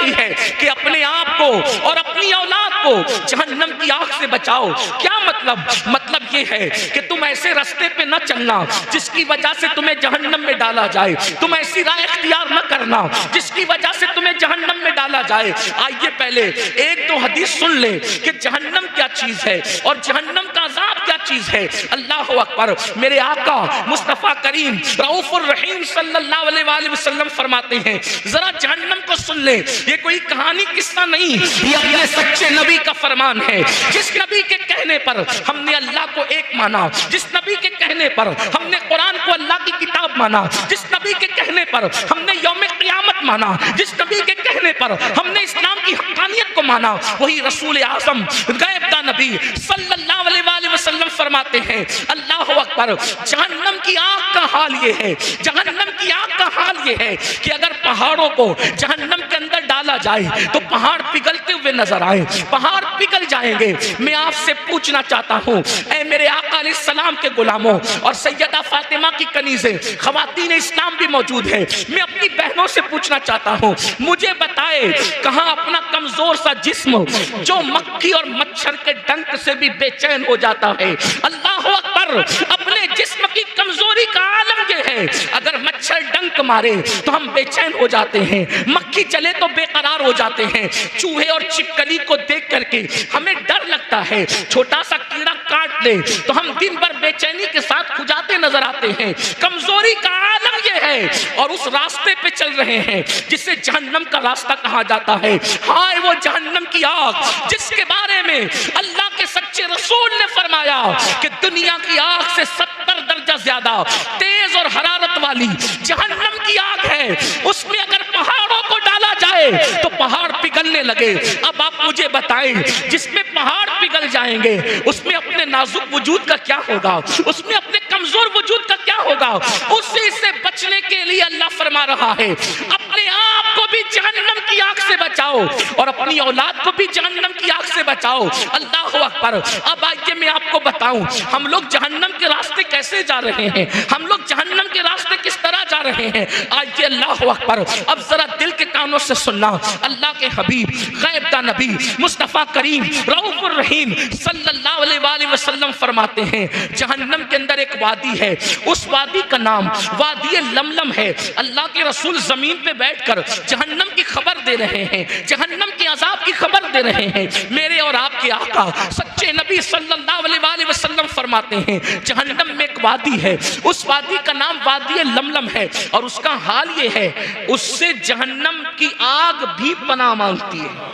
जाती है कि अपने आप को और अपनी औलाद को जहन्नम की आग से बचाओ। क्या मतलब ये है कि तुम ऐसे रास्ते पे न चलना जिसकी वजह से तुम्हें जहन्नम में डाला जाए। तुम ऐसी राह इख्तियार न करना जिसकी वजह से तुम्हें जहन्नम में डाला जाए। आइए पहले एक दो हदीस सुन ले कि जहन्नम क्या चीज है और जहन्नम का अजाब क्या चीज है। अल्लाह अकबर। मेरे आका मुस्तफा करीम रऊफुर रहीम सल्लल्लाहु अलैहि वसल्लम फरमाते हैं, जरा जहन्नम को सुन ले। ये कोई कहानी किस्सा नहीं, ये अपने सच्चे नबी का फरमान है। जिस नबी के कहने पर हमने अल्लाह को एक माना, जिस नबी के कहने पर हमने कुरान को अल्लाह की किताब माना, जिस नबी के कहने पर हमने यौम क़यामत माना, जिस नबी के कहने पर हमने इस्लाम की हक़ानियत को माना, वही रसूल आज़म गैबदा नबी सल्लल्लाहु अलैहि वसल्लम फरमाते हैं, अल्लाह अकबर। जहन्नम की आग का हाल ये है, जहन्नम की आग का हाल ये है कि अगर पहाड़ों को जहन्नम के अंदर डाला जाए तो पहाड़ पिघलते हुए नजर आए, पहाड़ पिघल जाएंगे। मैं आपसे पूछना चाहता हूँ, ऐ मेरे आका अलैहिस्सलाम के गुलामों और सैयदा फातिमा की कनीज़े ख़वातीन इस्लाम भी मौजूद है, मैं अपनी बहनों से पूछना चाहता हूँ, मुझे बताए कहाँ अपना कमजोर सा जिस्म जो मक्खी और मच्छर के डंक से भी बेचैन हो जाता है। अल्लाह अकबर। अपने जिस्म की कमजोरी का आलम ये है, अगर मच्छर डंक मारे तो हम बेचैन हो जाते हैं, मक्खी चले तो बेकरार हो जाते हैं, चूहे और छिपकली को देख करके हमें डर लगता है, छोटा सा कीड़ा काट ले तो हम दिन भर बेचैनी के साथ खुजाते नजर आते हैं। कमजोरी का आलम ये है और उस रास्ते पे चल रहे हैं जिसे जहन्नम का रास्ता कहा जाता है। हाय वो जहन्नम की आग जिसके बारे में अल्लाह के सच्चे रसूल ने फरमाया कि दुनिया की आग से 70 दर्जा ज्यादा तेज और हरारत वाली जहन्नम की आग है। उसमें अगर पहाड़ों को डाला जाए तो पहाड़ पिघलने लगे। अब आप मुझे बताएं, जिसमें पहाड़ पिघल जाएंगे उसमें अपने नाजुक वजूद का क्या होगा, उसमें अपने कमजोर वजूद का क्या होगा। उसी से बचने के लिए अल्लाह फरमा रहा है, अपने आप को भी जहन्नम की आग से बचाओ और अपनी औलाद को भी जहन्नम की आग से बचाओ। अल्लाह अकबर। अब आइए मैं आपको बताऊं हम लोग जहन्नम के रास्ते कैसे जा रहे हैं, हम लोग जहन्नम के रास्ते किस तरह जा रहे हैं। आइए अल्लाह अकबर। अब जरा दिल के कानों से सुनना, अल्लाह के हबीब गैबदा नबी मुस्तफ़ा करीम रऊफुर रहीम सल्लल्लाहु अलैहि वसल्लम फरमाते हैं, जहन्नम के अंदर एक वादी है, उस वादी का नाम वादी लमलम है। अल्लाह के रसूल जमीन पे बैठकर जहन्नम की खबर दे रहे हैं, जहन्नम के अजाब की खबर दे रहे हैं। मेरे और आपके आका सच्चे नबी सल्लल्लाहु अलैहि वसल्लम फरमाते हैं, जहन्नम में एक वादी है, उस वादी का नाम वादी लमलम है और उसका हाल ये है, उससे जहन्नम की आग भी पनाह मांगती है,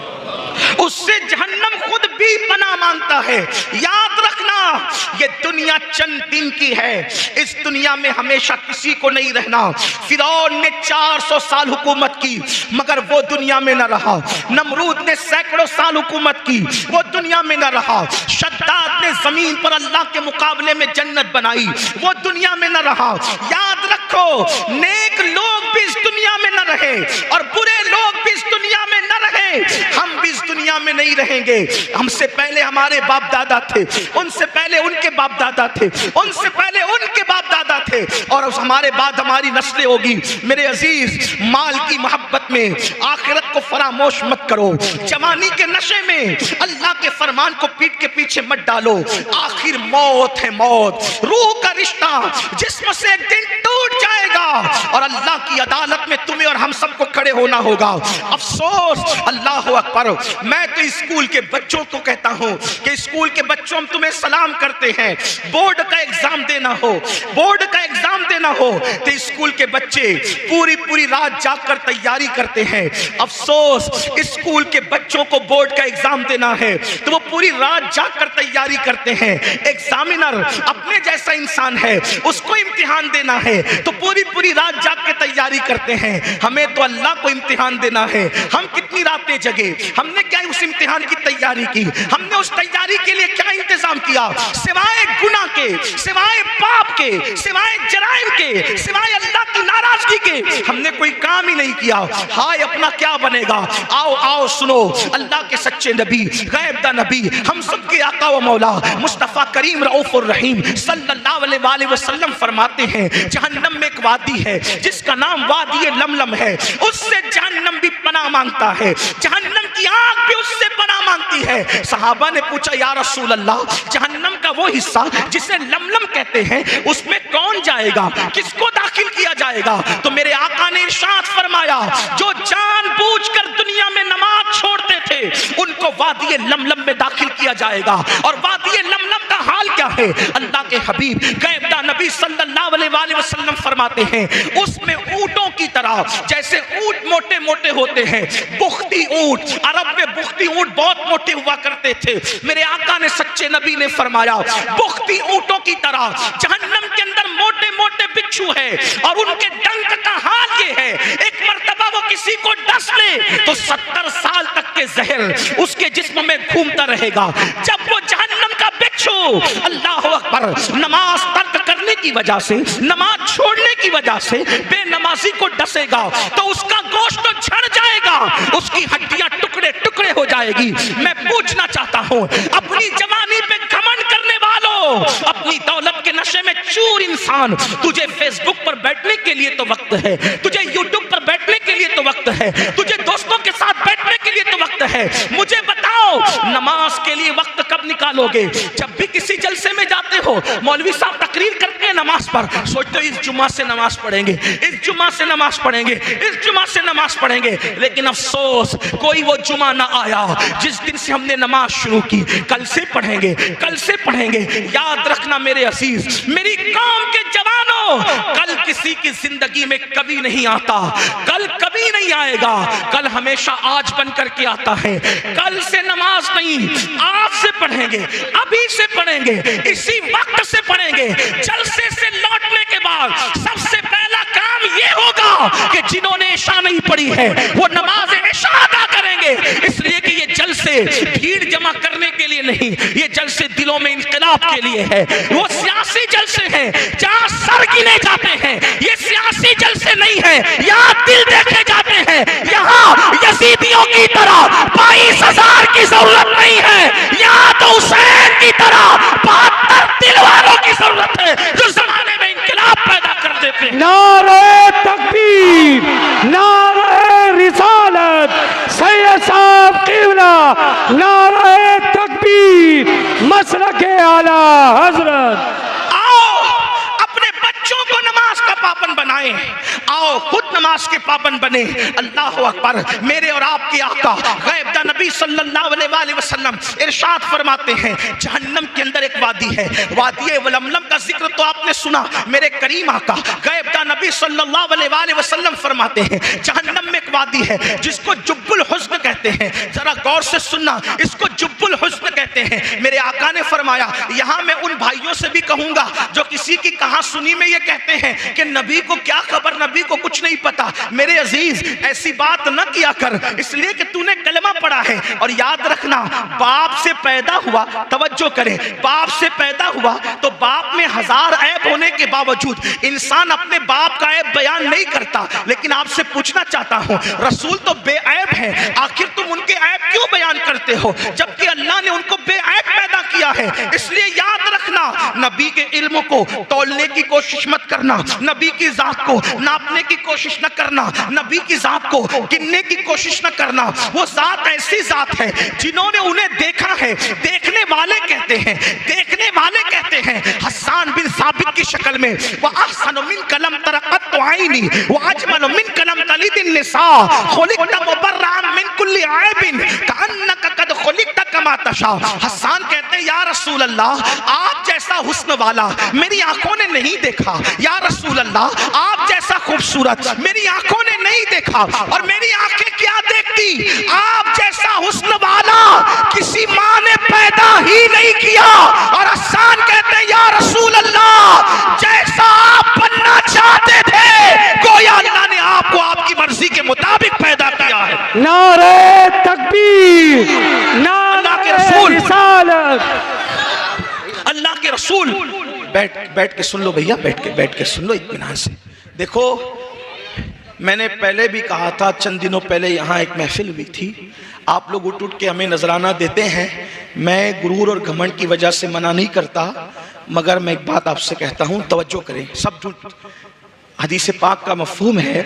उससे जहन्नम खुद भी पनाह मांगता है। याद रखना, ये दुनिया चंद दिन की है, इस दुनिया में हमेशा किसी को नहीं रहना। फिरौन ने 400 साल हुकूमत की मगर वो दुनिया में न रहा। नमरूद ने सैकड़ों साल हुकूमत की, वो दुनिया में न रहा। शद्दाद ने जमीन पर अल्लाह के मुकाबले में जन्नत बनाई, वो दुनिया में न रहा। याद रखो, नेक लोग भी इस दुनिया में न रहे और बुरे लोग भी इस दुनिया में न रहे, हम भी इस दुनिया में नहीं रहेंगे। हमसे पहले हमारे बाप दादा थे, उनसे पहले उनके बाप दादा थे, उनसे पहले उनके बाप दादा थे और हमारे बाद हमारी नस्लें होगी। मेरे अजीज, माल की मोहब्बत में आखिरत को फरामोश मत करो, जवानी के नशे में अल्लाह के फरमान को पीठ के पीछे मत डालो। आखिर मौत है मौत, रूह का रिश्ता जिस्म से एक दिन टूट जाएगा और अल्लाह की अदालत में तुम्हें और हम सबको खड़े होना होगा। अफसोस, अल्लाह अकबर। मैं तो स्कूल के बच्चों को कहता हूँ कि स्कूल के बच्चों, हम तुम्हें सलाम करते हैं। बोर्ड का एग्जाम देना हो, बोर्ड का एग्जाम देना हो तो स्कूल के बच्चे पूरी पूरी रात जाकर तैयारी करते हैं। अफसोस, स्कूल के बच्चों को बोर्ड का एग्जाम देना है तो वो पूरी रात जाकर तैयारी करते हैं। एग्जामिनर अपने जैसा इंसान है, उसको इम्तिहान देना है तो पूरी पूरी रात जाग के तैयारी करते हैं। हमें तो अल्लाह को इम्तिहान देना है। हम कितनी रातें जगे, हमने क्या उस इम्तिहान की तैयारी की, हमने उस तैयारी के लिए क्या इंतजाम किया, सिवाय गुनाह के, सिवाय पाप के, सिवाय जराइम के, सिवाय अल्लाह की नाराजगी के हमने कोई काम ही नहीं किया। हाय अपना क्या बनेगा। आओ आओ सुनो, अल्लाह के सच्चे नबी गैबदा नबी हम सबके आका व मौला मुस्तफ़ा करीम रऊफुर रहीम सल्लल्लाहु अलैहि वसल्लम फरमाते हैं, जहन्नम में एक वादी है जिसका नाम वादी लमलम है, उससे जहन्नम भी पनाह मांगता है, जहन्नम की आग भी उससे पनाह मांगती है। सहाबा ने पूछा या रसूल अल्लाह, जहन्नम का वो हिस्सा जिसे लमलम कहते हैं उसमें कौन जाएगा, किसको दाखिल किया जाएगा? तो मेरे आका ने इरशाद फरमाया, जो जानबूझकर दुनिया में नमाज छोड़ते थे उनको वादी लमलम में दाखिल किया जाएगा। और वादी लमलम का हाल क्या है? अल्लाह के हबीब गैबदा नबी सल्लल्लाहु अलैहि वसल्लम फरमाते हैं, उसमें ऊंटों की तरह, जैसे ऊंट मोटे मोटे होते हैं, बुख्ती ऊंट, अरब में बुख्ती ऊंट बहुत मोटे हुआ करते थे। मेरे आका ने सच्चे नबी ने फरमाया, बुख्ती ऊंटों की तरह जहन्नम के अंदर मोटे मोटे बिच्छू है और उनके डंक का हाल ये है, एक मर्तबा वो किसी को डस ले तो 70 साल तक के जहर उसके जिस्म में घूमता रहेगा। जब वो जहन्नम का बिच्छू अल्लाह अकबर नमाज तर्क करने की वजह से, नमाज छोड़ने की वजह से बेनमाजी को डसेगा तो उसका गोश्त तो झड़ जाएगा, उसकी हड्डियां टुकड़े टुकड़े हो जाएगी। मैं पूछना चाहता हूं, अपनी जवानी पे घमंड करने वालों, अपनी दौलत के नशे में चूर इंसान, तुझे फेसबुक पर बैठने के लिए तो वक्त है, तुझे यूट्यूब पर बैठने के लिए तो वक्त है, तुझे दोस्तों के साथ बैठने के लिए तो वक्त है। मुझे बताओ नमाज के लिए वक्त कब निकालोगे? जब भी किसी जलसे में जाते हो, मौलवी साहब तकरीर करते हैं नमाज पर, सोचते हो इस जुमा से नमाज पढ़ेंगे, इस जुमा से नमाज पढ़ेंगे, इस जुमा से नमाज पढ़ेंगे, लेकिन अफसोस कोई वो जुमा ना आया जिस दिन से हमने नमाज शुरू की। कल से पढ़ेंगे, कल से पढ़ेंगे। याद रखना मेरे अजीज, मेरी कौम के जवानों, कल किसी की जिंदगी में कभी नहीं आता, कल कभी नहीं आएगा, कल हमेशा आज बन करके आता है। कल से नमाज नहीं, आज से पढ़ेंगे, अभी से पढ़ेंगे, इसी वक्त से पढ़ेंगे। जलसे से लौटने के बाद सबसे पहला काम ये होगा कि जिन्होंने इशा नहीं पढ़ी है वो नमाज इशा अदा करेंगे। इसलिए कि ये जलसे भीड़ जमा करने के लिए नहीं, ये जलसे दिलों में इंकलाब के लिए है। वो सियासी जलसे हैं जहां सर गिने जाते हैं, ये सियासी जलसे नहीं है, यहाँ दिल देखे जाते हैं। यहाँ यजीदियों की तरह 22,000 की जरूरत नहीं है, यहाँ तो हुसैन की तरह 72 दिल वालों की जरूरत है जो जमाने में इंकलाब पैदा कर देते हैं। नारे तकबीर, नारे रिसालत, सैयद साहब क़िबला, नारे तकबीर, मसलके आला हजरत। को नमाज का पाबंद बनाएं, आओ खुद नमाज के पाबंद बने। अल्लाह अकबर। मेरे और आपके आका गैबदा नबी सल्लल्लाहु अलैहि वसल्लम इरशाद फरमाते हैं, जहन्नम के अंदर एक वादी है, वादी वलमलम का जिक्र तो आपने सुना। मेरे करीम आका गैबदा नबी सल्लल्लाहु अलैहि वसल्लम फरमाते हैं, जहन्नम में एक वादी है जिसको जुब्बुल हुस्न कहते हैं। जरा गौर से सुनना, इसको जुब्बुल हुस्न कहते हैं। मेरे आका ने फरमाया, यहाँ मैं उन भाइयों से भी कहूंगा जो किसी की कहा सुनी में ये कहते हैं कि नबी को क्या खबर, नबी को कुछ नहीं पता। मेरे अजीज ऐसी बात न किया कर, इसलिए कि तूने कलमा पढ़ा है। और याद रखना, बाप से पैदा हुआ, तवज्जो करें, बाप से पैदा हुआ तो बाप में 1000 ऐब होने के बावजूद इंसान अपने बाप का ऐब बयान नहीं करता। लेकिन आपसे पूछना चाहता हूं, रसूल तो बेऐब हैं, आखिर तुम उनके ऐब क्यों बयान करते हो जबकि अल्लाह ने उनको बेऐब पैदा किया है? इसलिए याद रखना, नबी के इल्म को तौलने की कोशिश मत करना, नबी की जात को नापने की कोशिश न करना, नबी की जात को गिनने की कोशिश न करना। वो जात ऐसी जात है जिन्होंने उन्हें देखा है, देखने वाले कहते हैं, देखने वाले कहते हैं हसन बिन साबित की शक्ल में, वह अहसन मिन कलम तरक़त आईनी वह अजमल मिन कलम तलिदिन निसा खुलिक़त मुबर्रअन मिन कुल्ली ऐबिन कअन्नका कद खुलिक़त कमा तशा। हसन कहते हैं, या रसूल अल्लाह, आप जैसा हुस्न वाला मेरी आंखों ने नहीं देखा। या रसूल अल्लाह, आप जैसा खूबसूरत मेरी आंखों ने नहीं देखा। और मेरी आंखें क्या देखती? आप जैसा हुस्न वाला किसी माँ ने पैदा ही नहीं किया। और हसन कहते हैं, या रसूल अल्लाह, जैसा आप बनना चाहते थे गोया अल्लाह ने आपको आपकी मर्जी के मुताबिक पैदा किया है। नारे तकबीर, नारे रिसालत। अल्लाह के रसूल, बैठ के सुन लो भैया, बैठ के सुन लो इत्मीनान से। देखो, मैंने पहले भी कहा था, चंद दिनों पहले यहाँ एक महफिल हुई थी, आप लोग उठ के हमें नजराना देते हैं। मैं गुरूर और घमंड की वजह से मना नहीं करता, मगर मैं एक बात आपसे कहता हूँ, तवज्जो करें। सब हदीस पाक का मफहूम है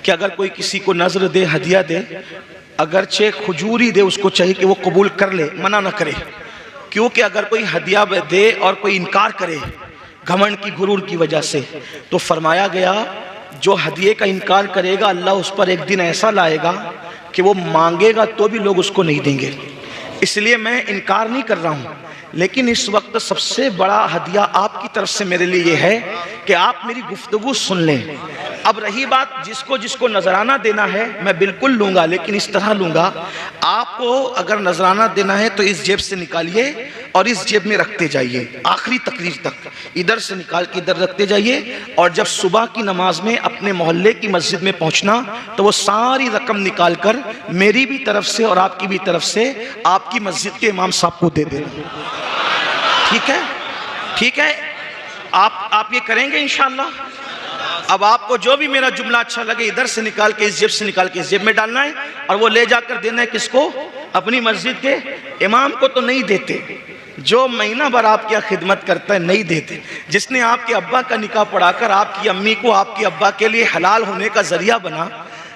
कि अगर कोई किसी को नजर दे, हदिया दे, अगरचे खजूरी दे, उसको चाहिए कि वो कबूल कर ले, मना ना करे। क्योंकि अगर कोई हदिया दे और कोई इनकार करे घमंड की, गुरूर की वजह से, तो फरमाया गया जो हदिये का इनकार करेगा अल्लाह उस पर एक दिन ऐसा लाएगा कि वो मांगेगा तो भी लोग उसको नहीं देंगे। इसलिए मैं इनकार नहीं कर रहा हूँ, लेकिन इस वक्त सबसे बड़ा हदिया आपकी तरफ से मेरे लिए ये है कि आप मेरी गुफ्तगू सुन लें। अब रही बात जिसको जिसको नजराना देना है, मैं बिल्कुल लूँगा, लेकिन इस तरह लूँगा, आपको अगर नजराना देना है तो इस जेब से निकालिए और इस जेब में रखते जाइए आखिरी तकरीर तक, इधर से निकाल के इधर रखते जाइए। और जब सुबह की नमाज में अपने मोहल्ले की मस्जिद में पहुंचना तो वो सारी रकम निकाल कर मेरी भी तरफ से और आपकी भी तरफ से आपकी मस्जिद के इमाम साहब को दे देना। ठीक है? ठीक है, आप ये करेंगे इंशाअल्लाह। अब आपको जो भी मेरा जुमला अच्छा लगे इधर से निकाल के इस जेब से निकाल के इस जेब में डालना है और वो ले जाकर देना है किसको? अपनी मस्जिद के इमाम को तो नहीं देते, जो महीना भर आपकी खिदमत करता है नहीं देते, जिसने आपके अब्बा का निकाह पढ़ाकर आपकी अम्मी को आपके अब्बा के लिए हलाल होने का जरिया बना,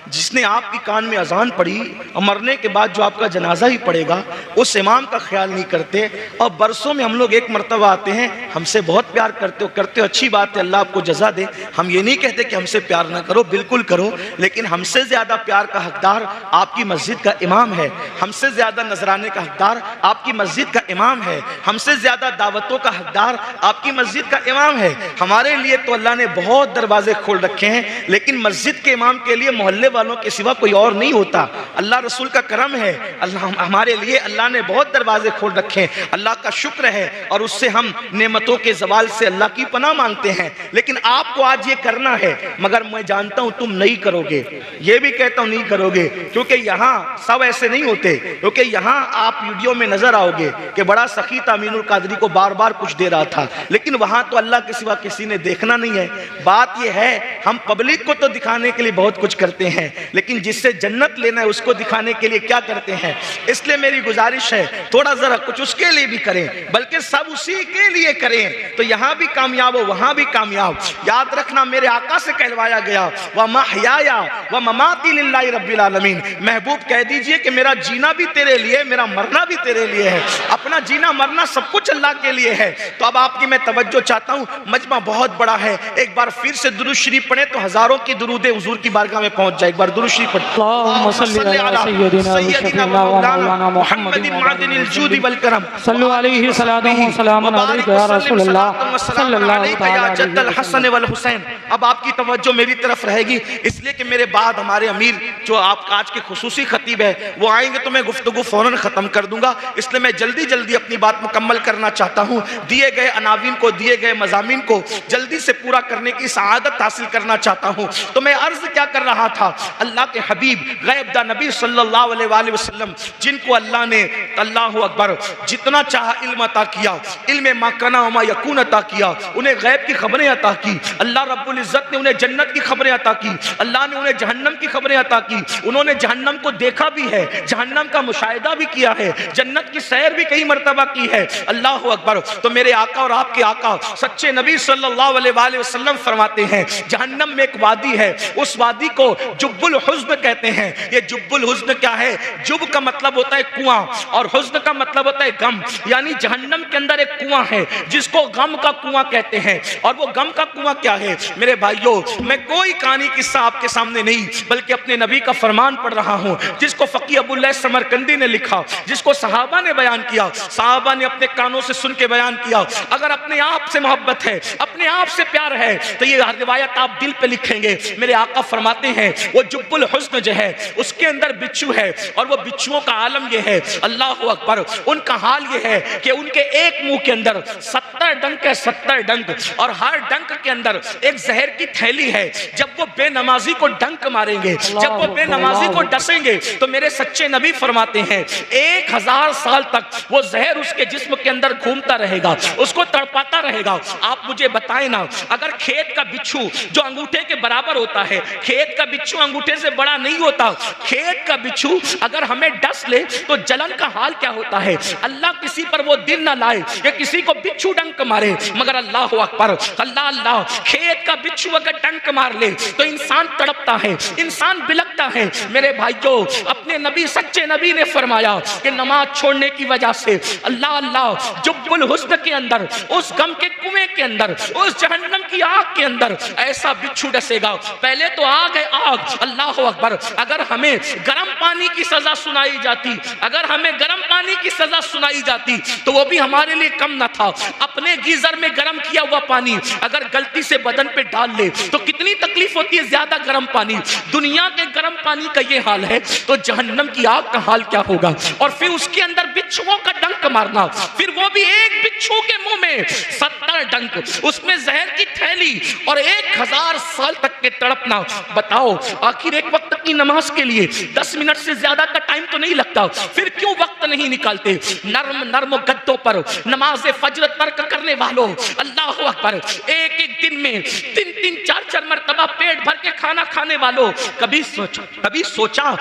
जिसने आपकी कान में अजान पढ़ी और मरने के बाद जो आपका जनाजा ही पड़ेगा, उस इमाम का ख्याल नहीं करते। और बरसों में हम लोग एक मरतबा आते हैं, हमसे बहुत प्यार करते हो, अच्छी बात है, अल्लाह आपको जजा दे। हम ये नहीं कहते कि हमसे प्यार ना करो, बिल्कुल करो, लेकिन हमसे ज़्यादा प्यार का हकदार आपकी मस्जिद का इमाम है, हमसे ज़्यादा नजराने का हकदार आपकी मस्जिद का इमाम है, हमसे ज़्यादा दावतों का हकदार आपकी मस्जिद का इमाम है। हमारे लिए तो अल्लाह ने बहुत दरवाजे खोल रखे हैं, लेकिन मस्जिद के इमाम के लिए मोहल्ले वालों के सिवा कोई और नहीं होता। अल्लाह रसूल का करम है, अल्लाह हमारे लिए अल्लाह ने बहुत दरवाजे खोल रखे हैं, अल्लाह का शुक्र है, और उससे हम नेमतों के जवाल से अल्लाह की पनाह मांगते हैं। लेकिन आपको आज ये करना है, मगर मैं जानता हूं तुम नहीं करोगे, ये भी कहता हूं नहीं करोगे, क्योंकि यहाँ सब ऐसे नहीं होते। क्योंकि यहाँ आप वीडियो में नजर आओगे कि बड़ा सखी था, अमीनुल कादरी को बार बार कुछ दे रहा था, लेकिन वहां तो अल्लाह के सिवा किसी ने देखना नहीं है। बात यह है, हम पब्लिक को तो दिखाने के लिए बहुत कुछ करते हैं, लेकिन जिससे जन्नत लेना है उसको दिखाने के लिए क्या करते हैं। इसलिए मेरी गुजारिश है, थोड़ा जरा कुछ उसके लिए भी करें, बल्कि सब उसी के लिए करें, तो यहाँ भी कामयाब हो, वहां भी कामयाब। याद रखना, मेरे आका से कहलवाया गया, व महयाया व ममाती लिल्लाहि रब्बिल आलमीन। महबूब कह दीजिए कि मेरा जीना भी तेरे लिए, मेरा मरना भी तेरे लिए है। अपना जीना मरना सब कुछ अल्लाह के लिए है। तो अब आपकी मैं तवज्जो चाहता हूँ, मजमा बहुत बड़ा है, एक बार फिर से दुरूद शरीफ पढ़े तो हजारों की दुरूदे हुजूर की बारगाह में पहुंच जाए। एक बार दुरूद शरीफ पढ़े। अल्लाहुम्मा सल्ली अला सय्यदिना व मौलाना मुहम्मदिन मादिनिल जूदी वल करम सल्लल्लाहु अलैहि व सल्लम अलैका या रसूलल्लाह सल्लल्लाहु अलैहि व हसन वल हुसैन। अब आपकी तवज्जो मेरी तरफ रहेगी, इसलिए कि मेरे बाद हमारे अमीर जो आप आज के खुसूसी खतीब है वो आएंगे, तो मैं गुफ्तगू फौरन खत्म कर दूंगा। इसलिए मैं जल्दी जल्दी अपनी बात मुकम्मल करना चाहता हूँ। दिए गए अनावीन को, दिए गए मज़ामीन को जल्दी से पूरा करने की सआदत हासिल करना चाहता हूँ। तो मैं अर्ज क्या कर रहा था, अल्लाह के हबीब गैब नबी सल्लल्लाहु अलैहि वसल्लम, जिनको अल्लाह ने अल्लाहु अकबर जितना चाहा इल्म अता किया, इल्म मा काना व मा यकून अता किया, उन्हें गैब की खबरें अता की। अल्लाह रब्बुल इज्जत ने उन्हें जन्नत की खबरें अता की, अल्लाह ने उन्हें जहन्नम की खबरें अता की। उन्होंने जहन्नम को देखा भी है, जहन्नम का मुशाहिदा भी किया है, जन्नत की सैर भी कई मरतबा की है। अल्लाहु अकबर। तो मेरे आका और आपके आका सच्चे नबी सल्लल्लाहु अलैहि वसल्लम फरमाते हैं, जहन्नम में एक वादी है, उस वादी को जुब्बुल हुज़्न कहते हैं। ये जुब्बुल हुज़्न क्या है? जुब का मतलब होता है कुआं और हुज़्न का मतलब होता है गम। यानी जहन्नम के अंदर एक कुआं है जिसको गम का कुआं कहते हैं। और वो गम का कुआं क्या है मेरे भाइयों? मैं कोई कहानी किस्सा आपके सामने नहीं, बल्कि अपने नबी का फरमान पढ़ रहा हूं, जिसको फकी अबुल्लाह समरकंदी ने लिखा, जिसको सहाबा ने बयान किया, सहाबा ने अपने कानों से सुन के बयान किया। अगर अपने आप से मोहब्बत है, अपने आप से प्यार है, तो ये रिवायत आप दिल पे लिखेंगे। मेरे आका फरमाते हैं, वो जुब्बुल हुस्न जो है उसके अंदर बिच्छू है, और वो बिच्छुओं का आलम ये है, अल्लाह अकबर, उनका हाल ये है कि उनके एक मुंह के अंदर 70 डंक है, 70 डंक, और हर डंक के अंदर एक जहर की थैली है। जब वो बेनमाजी को डंक मारेंगे, जब वो बेनमाजी को डसेंगे, तो मेरे सच्चे नबी फरमाते हैं 1000 साल तक वो जहर उसके जिस्म के अंदर घूमता रहेगा, उसको तड़पाता रहेगा। आप मुझे बताएं ना, अगर खेत का बिच्छू जो अंगूठे के बराबर होता है, खेत का बिच्छू अंगूठे से बड़ा नहीं होता, खेत का बिच्छू अगर हमें डस ले तो जलन का हाल क्या होता है। अल्लाह किसी पर वो दिन ना लाए कि किसी को बिच्छू डंक मारे, मगर अल्लाह अकबर, अल्लाह अल्लाह, खेत का बिच्छू अगर डंक मार ले तो इंसान तड़पता है, इंसान बिलकता है। मेरे भाइयों, अपने नबी, सच्चे नबी ने फरमाया कि नमाज छोड़ने की वजह से अल्लाह अल्लाह जुब्बुल हुस्न के अंदर, उस गम के कुएं के अंदर, उस जहन्नम की आग के अंदर ऐसा बिच्छू डसेगा। पहले तो आग है, आग, अल्लाह अकबर। अगर हमें गर्म पानी की सजा सुनाई जाती, अगर हमें गर्म पानी की सजा सुनाई जाती तो वो भी हमारे लिए कम न था। अपने गीजर में गर्म किया हुआ पानी अगर गलती से बदन पे डाल ले तो कितनी तकलीफ होती है, ज्यादा गर्म पानी। दुनिया के गर्म पानी का ये हाल है तो जहन्नम की आग का हाल क्या होगा। और फिर उसके अंदर बिच्छुओं का डंक मारना, फिर वो भी एक बिच्छू के मुंह में 70 डंक, उसमें जहर की थैली और 1000 साल तक के तड़पना। बताओ, आखिर एक वक्त की नमाज के लिए 10 मिनट से ज्यादा का टाइम तो नहीं लगता, फिर क्यों वक्त नहीं निकालते। नर्म नर्म गद्दों पर नमाज फज्र तर्क करने वालों, अल्लाह अकबर, एक एक दिन में 3-3, 4-4 मरतबा पेट भर के खाना खाने वालों, कभी सोचा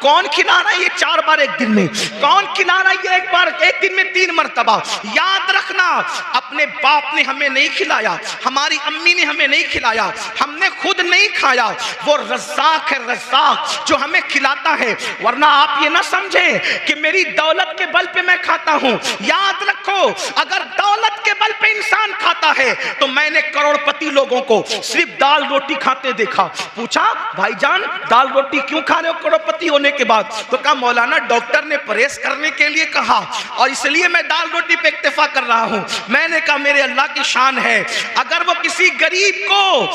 कौन खिला रहा है ये 4 बार एक दिन में, कौन खिला रहा है ये एक दिन में 3 मरतबा। याद रखना, अपने बाप ने हमें नहीं खिलाया, हमारी अम्मी ने हमें नहीं खिलाया, हमने खुद नहीं खाया। वो रज़्ज़ाक़ है, रज़्ज़ाक़ जो हमें खिलाता है। वरना आप ये ना समझे कि मेरी दौलत के बल पे मैं खाता हूं। याद रखो, अगर दौलत के बल पे इंसान खाता है तो मैंने करोड़पति लोगों को सिर्फ दाल रोटी खाते देखा। पूछा, भाईजान दाल रोटी क्यों खा रहे हो करोड़पति होने के बाद? तो कहा, मौलाना डॉक्टर ने परहेज करने के लिए कहा और इसलिए मैं दाल रोटी पे इक्तिफा कर रहा हूं। मैंने कहा, मेरे अल्लाह की शान है, अगर वो किसी गरीब को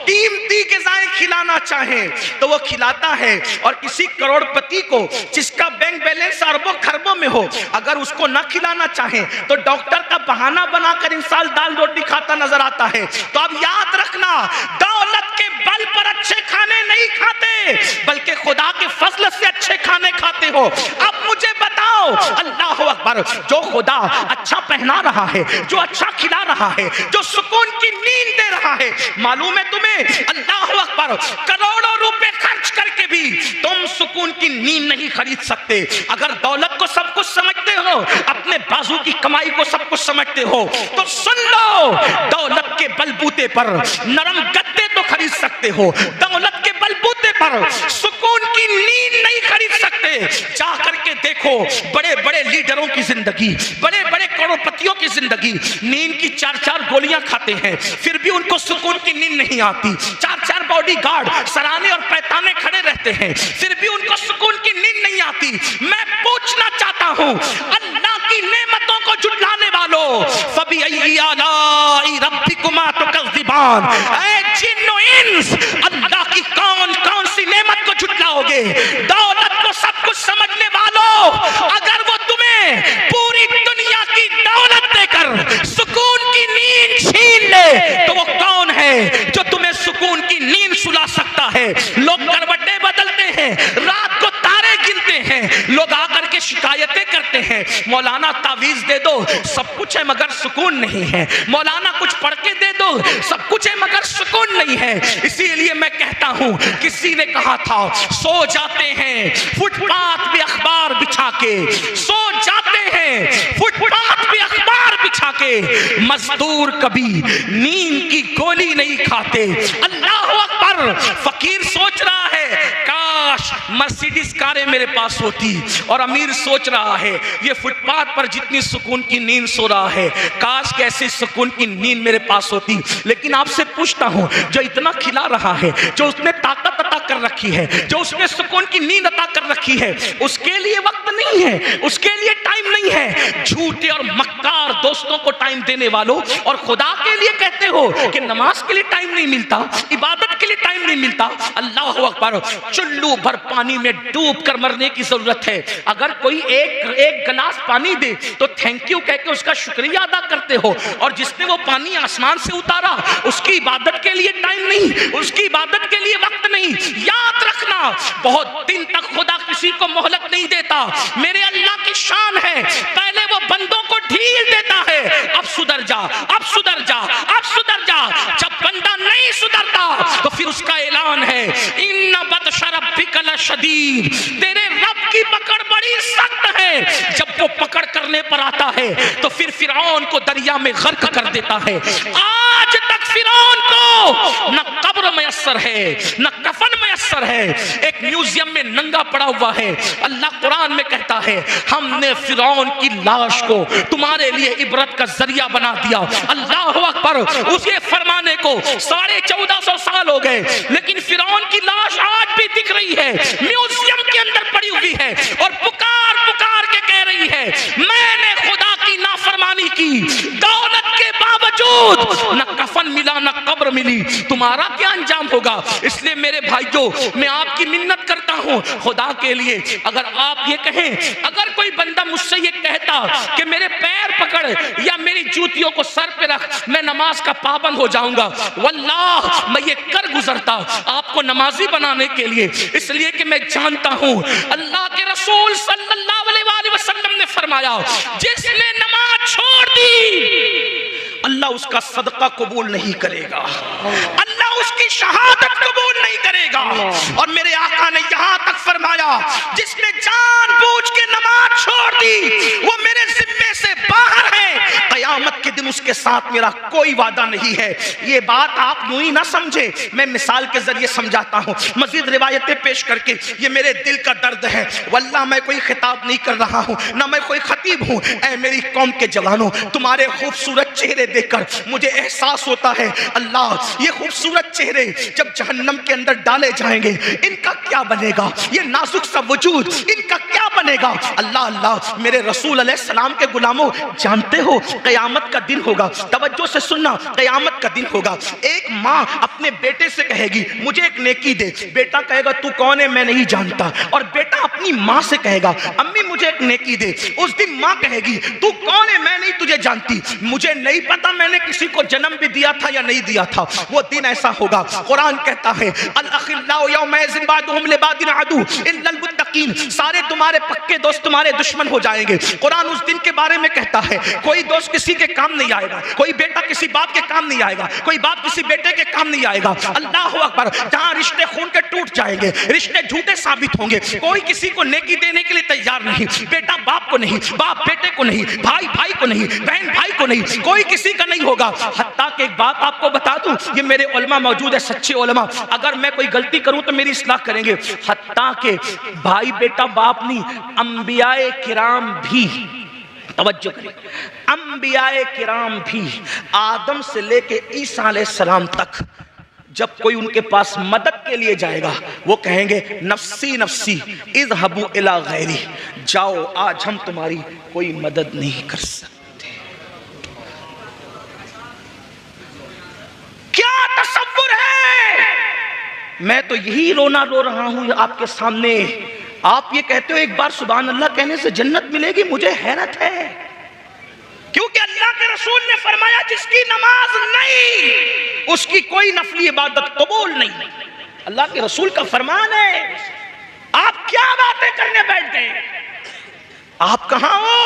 कीमती ग़िज़ाएं खिलाना चाहे तो वो खिलाता है, और किसी करोड़पति को जिसका बैंक बैलेंस अरबों खरबों में हो, अगर उसको ना खिलाना चाहे तो डॉक्टर का बहाना बनाकर इंसान दाल रोटी खाता नजर आता है। तो अब याद रखना, दौलत के बल पर अच्छे खाने नहीं खाते, बल्कि खुदा के फजल से अच्छे खाने खाते हो। अब मुझे बताओ, अल्लाह अकबर, जो खुदा अच्छा पहना रहा है, जो अच्छा खिला रहा है, जो सुकून की नींद दे रहा है, मालूम है तुम्हें, अल्लाह अकबर, करोड़ों रुपए खर्च करके भी तुम सुकून की नींद नहीं खरीद सकते। अगर दौलत को सब कुछ समझते हो, अपने बाजू की कमाई को सब कुछ समझते हो, तो सुन लो, दौलत के बलबूते पर नरम गद्दे तो खरीद सकते हो, दौलत के बलबूते पर सुकून की नींद नहीं खरीद सकते। जा करके देखो, बड़े बड़े लीडरों की जिंदगी, बड़े बड़े करोड़पतियों की जिंदगी, नींद की 4-4 गोलियां खाते हैं, फिर भी उनको सुकून की नींद नहीं आती। 4-4 बॉडीगार्ड सराहने और पैताने खड़े रहते हैं, फिर भी उनको सुकून की नींद नहीं आती। मैं पूछना चाहता हूं, अल्लाह की नेमतों को जुटलाने वालों, फबिअय्यि आलाइ रब्बिकुमा तुकज़्ज़िबान, ऐ जिन्न और इंस, अल्लाह की कौन कौन सी नेमत को जुटलाओगे? दौलत को सब कुछ समझने वालों, अगर वो तुम्हें पूरी दुनिया की दौलत देकर सुकून की नींद छीन ले तो वो कौन है जो तुम्हें सुकून की नींद सुला सकता है? लोग करवटें बदलते हैं, रात को तारे गिनते हैं, लोग आकर के शिकायतें करते हैं, मौलाना तावीज दे दो, सब कुछ है मगर सुकून नहीं है, मौलाना कुछ पढ़ के दे दो, सब कुछ है मगर सुकून नहीं है। इसीलिए मैं कहता हूं, किसी ने कहा था, सो जाते हैं फुटपाथ पे अखबार बिछा के, सो जाते हैं फुटपाथ पे अखबार बिछा के, मजदूर कभी नींद की गोली नहीं खाते। अल्लाह अकबर। फकीर सोच रहा है, काश मर्सिडीज कारें मेरे पास होती, और अमीर सोच रहा है, ये फुटपाथ पर जितनी सुकून की नींद सो रहा है, काश कैसी सुकून की नींद मेरे पास होती। लेकिन आपसे पूछता हूं, जो इतना खिला रहा है, जो उसने ताकत अता कर रखी है, जो उसने सुकून की नींद अता कर रखी है, उसके लिए वक्त नहीं है, उसके लिए टाइम नहीं है। झूठे और मक्कार दोस्तों को टाइम देने वालों, और खुदा के लिए कहते हो कि नमाज के लिए टाइम नहीं मिलता, इबादत के लिए टाइम नहीं मिलता। अल्लाह अकबर। चुल्लू भर पानी में डूब कर मरने की जरूरत है। अगर कोई एक गिलास पानी दे तो थैंक यू कह के उसका शुक्रिया अदा करते हो, और जिसने वो पानी आसमान से उतारा उसकी इबादत के लिए टाइम नहीं, उसकी इबादत के लिए वक्त नहीं। याद रखना, बहुत दिन तक खुदा किसी को मोहलत नहीं देता। मेरे अल्लाह की शान है, पहले वो बंदों को ढील देता है, अब सुधर जा, अब सुधर जा, अब सुधर जा। जब बंदा नहीं सुधरता तो फिर उसका ऐलान है, इन्ना बत्श रब्बिका लशदीद, तेरे रब की पकड़ बड़ी सख्त है। में जब वो पकड़ करने पर आता है तो फिर फिरौन को दरिया में गर्क कर देता है। आज तक फिरौन को न कब्र मयस्सर है न कफन मयस्सर है, एक म्यूजियम में नंगा पड़ा हुआ है। अल्लाह कुरान में कहता है हमने फिरौन की लाश को तुम्हारे लिए इबरत का जरिया बना दिया। अल्लाह अकबर। उसे फरमाने को 1450 साल हो गए, लेकिन फिरौन की लाश आज भी दिख रही है, म्यूजियम के अंदर पड़ी हुई है और पुकार पुकार के कह रही है मैंने खुदा की नाफरमानी की, दौलत के बावजूद न कफन मिला न कब्र मिली, तुम्हारा क्या अंजाम होगा। इसलिए मेरे भाइयों, मैं आपकी मिन्नत करता हूं खुदा के लिए, अगर आप ये कहें, अगर कोई बंदा मुझसे ये कहता कि मेरे पैर पकड़ या मेरी जूतियों को सर पे रख, मैं नमाज का पाबंद हो जाऊंगा, वल्लाह मैं ये कर गुजरता आपको नमाजी बनाने के लिए। इसलिए कि मैं जानता हूं अल्लाह के रसूल सल्लल्लाहु अलैहि वसल्लम ने फरमाया जिसने नमाज छोड़ दी अल्लाह उसका सदका कबूल नहीं करेगा, अल्लाह उसकी शहादत कबूल नहीं करेगा। और मेरे आका ने यहां तक फरमाया जिसने जानबूझ के नमाज छोड़ दी वो मेरे जिम्मे से बाहर है, कयामत के दिन उसके साथ मेरा कोई वादा नहीं है। ये बात आप यूं ही ना समझे, मैं मिसाल के जरिए समझाता हूं, मजीद रिवायतें पेश करके। ये मेरे दिल का दर्द है, वल्लाह मैं कोई खिताब नहीं कर रहा हूं, ना मैं कोई खतीब हूं। ऐ मेरी कौम के जवानों, तुम्हारे खूबसूरत चेहरे देखकर मुझे एहसास होता है अल्लाह ये खूबसूरत चेहरे जब जहन्नम के अंदर डाले जाएंगे इनका क्या बनेगा, ये नाजुक सा वजूद इनका क्या बनेगा। अल्लाह अल्लाह मेरे रसूल अलैहिस्सलाम के गुलामों, जानते हो कयामत का दिन होगा, तवज्जो से सुनना, कयामत का दिन होगा। एक माँ अपने बेटे से कहेगी मुझे एक नेकी दे, बेटा कहेगा तू कौन है मैं नहीं जानता, और बेटा अपनी माँ से कहेगा अम्मी मुझे एक नेकी दे। उस दिन माँ कहेगी तू कौन है मैं नहीं तुझे जानती, मुझे नहीं पता मैंने किसी को जन्म भी दिया था या नहीं दिया था। वो दिन ऐसा होगा, कुरान कहता है अल अखिल्लाउ यौमइज़िन बादुहुम लिबादिन अदू इल्लल मुत्तकीन, सारे तुम्हारे पक्के दोस्त तुम्हारे दुश्मन हो जाएंगे। कुरान उस दिन के बारे में कहता है कोई दोस्त किसी के काम नहीं आएगा, कोई बेटा किसी बाप के काम नहीं आएगा, कोई बाप किसी बेटे के काम नहीं आएगा। अल्लाह अकबर। जहां रिश्ते खून के टूट जाएंगे, रिश्ते झूठे साबित होंगे, कोई किसी को नेकी देने के लिए तैयार नहीं, बेटा बाप को नहीं, बाप बेटे को नहीं, भाई भाई को नहीं, बहन भाई को नहीं, कोई किसी का नहीं होगा। हत्ता कि एक बात आपको बता दूं, ये मेरे उलमा मौजूद है, सच्चे उलमा, अगर मैं कोई गलती करूं तो मेरी इस्लाह करेंगे। हत्ता के भाई बेटा बाप नहीं, अंबियाए किराम भी, तवज्जो करें, अंबियाए किराम भी आदम से लेके ईसा अलैहिस्सलाम तक जब कोई उनके पास मदद के लिए जाएगा वो कहेंगे नफ्सी नफ्सी इज़हबू इला गैरी, जाओ आज हम तुम्हारी कोई मदद नहीं कर सकते। क्या तसव्वुर है, मैं तो यही रोना रो रहा हूं आपके सामने। आप ये कहते हो एक बार सुभान अल्लाह कहने से जन्नत मिलेगी, मुझे हैरत है, क्योंकि अल्लाह के रसूल ने फरमाया जिसकी नमाज नहीं उसकी कोई नफली इबादत कबूल नहीं। अल्लाह के रसूल का फरमान है। आप क्या बातें करने बैठ गए, आप कहां हो?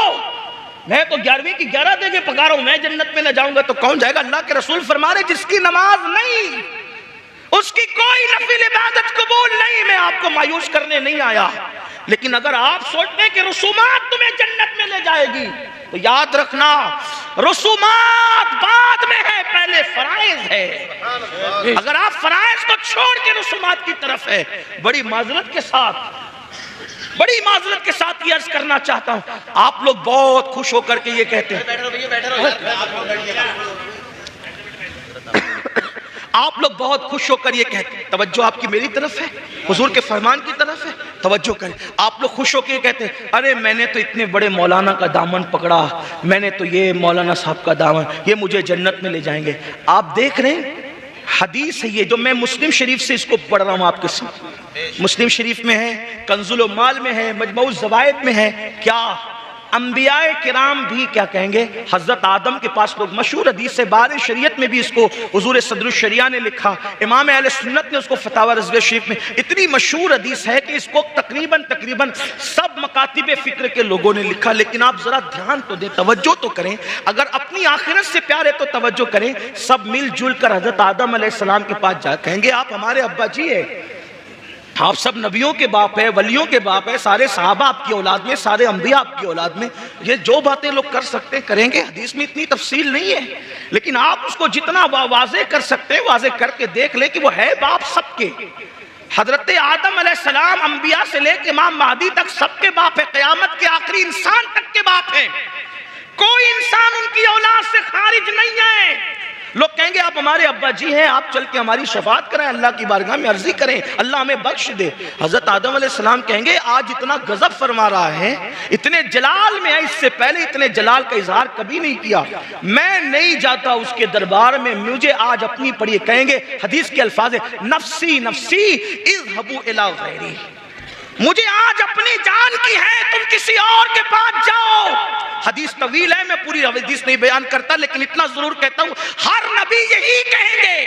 मैं तो 11वीं की 11 दे के पका रहा हूं, मैं जन्नत में न जाऊंगा तो कौन जाएगा? अल्लाह के रसूल फरमा रहे जिसकी नमाज नहीं उसकी कोई नफिल इबादत कबूल नहीं। मैं आपको मायूस करने नहीं आया, लेकिन अगर आप सोचते हैं कि रसूमात तुम्हें जन्नत में ले जाएगी तो याद रखना रसूमात बाद में है, पहले फराइज है। अगर आप फराइज को छोड़ के रसूमात की तरफ है, बड़ी माजरत के साथ ये अर्ज करना चाहता हूं, आप लोग बहुत खुश होकर के ये कहते हैं, आप लोग बहुत खुश होकर ये कहते हैं, तवज्जो आपकी मेरी तरफ है, हुजूर के फरमान की तरफ है, तवज्जो करें। आप लोग खुश होकर ये कहते हैं अरे मैंने तो इतने बड़े मौलाना का दामन पकड़ा, मैंने तो ये मौलाना साहब का दामन, ये मुझे जन्नत में ले जाएंगे। आप देख रहे हैं हदीस है ये, जो मैं मुस्लिम शरीफ से इसको पढ़ रहा हूँ आपके साथ, मुस्लिम शरीफ में है, कंजुल माल में है, मजमऊ ज़वाइद में है। क्या अंबियाए किराम भी क्या कहेंगे, हजरत आदम के पास लोग, मशहूर हदीस है, बारे शरीयत में भी इसको हुजूर सदरुल शरिया ने लिखा, इमाम अहले सुन्नत ने उसको फतावा रज़विया शरीफ में, इतनी मशहूर हदीस है कि इसको तकरीबन सब मकातिब फिक्र के लोगों ने लिखा। लेकिन आप जरा ध्यान तो दें, तवज्जो तो करें, अगर अपनी आखिरत से प्यार है तो तवज्जो करें। सब मिलजुल कर हजरत आदम अलैहिस्सलाम के पास जा कहेंगे आप हमारे अब्बा जी है, आप सब नबियों के बाप है, वलियों के बाप है, सारे सहाबा आपकी औलाद में, सारे अंबिया आपकी औलाद में। ये जो बातें लोग कर सकते हैं करेंगे, हदीस में इतनी तफसील नहीं है, लेकिन आप उसको जितना वाज़े कर सकते हैं वाज़े करके देख ले कि वो है बाप सबके। हजरत आदम अलैहिस्सलाम अंबिया से लेकर इमाम महदी तक सबके बाप है, क़यामत के आखिरी इंसान तक के बाप है। कोई इंसान उनकी औलाद से खारिज नहीं है। लोग कहेंगे आप हमारे अब्बा जी हैं, आप चल के हमारी शफात करें, अल्लाह की बारगाह में अर्जी करें, अल्लाह हमें बख्श दे। हजरत आदम अलैहिस्सलाम कहेंगे आज इतना गजब फरमा रहा है, इतने जलाल में है, इससे पहले इतने जलाल का इजहार कभी नहीं किया, मैं नहीं जाता उसके दरबार में, मुझे आज अपनी पढ़िए। कहेंगे हदीस के अल्फाज है, नफ्सी नफ्सी इज़हबू इला गैरी, मुझे आज अपनी जान की है, तुम किसी और के पास जाओ। हदीस तवील है, मैं पूरी हदीस नहीं बयान करता, लेकिन इतना जरूर कहता हूं, हर नबी यही कहेंगे,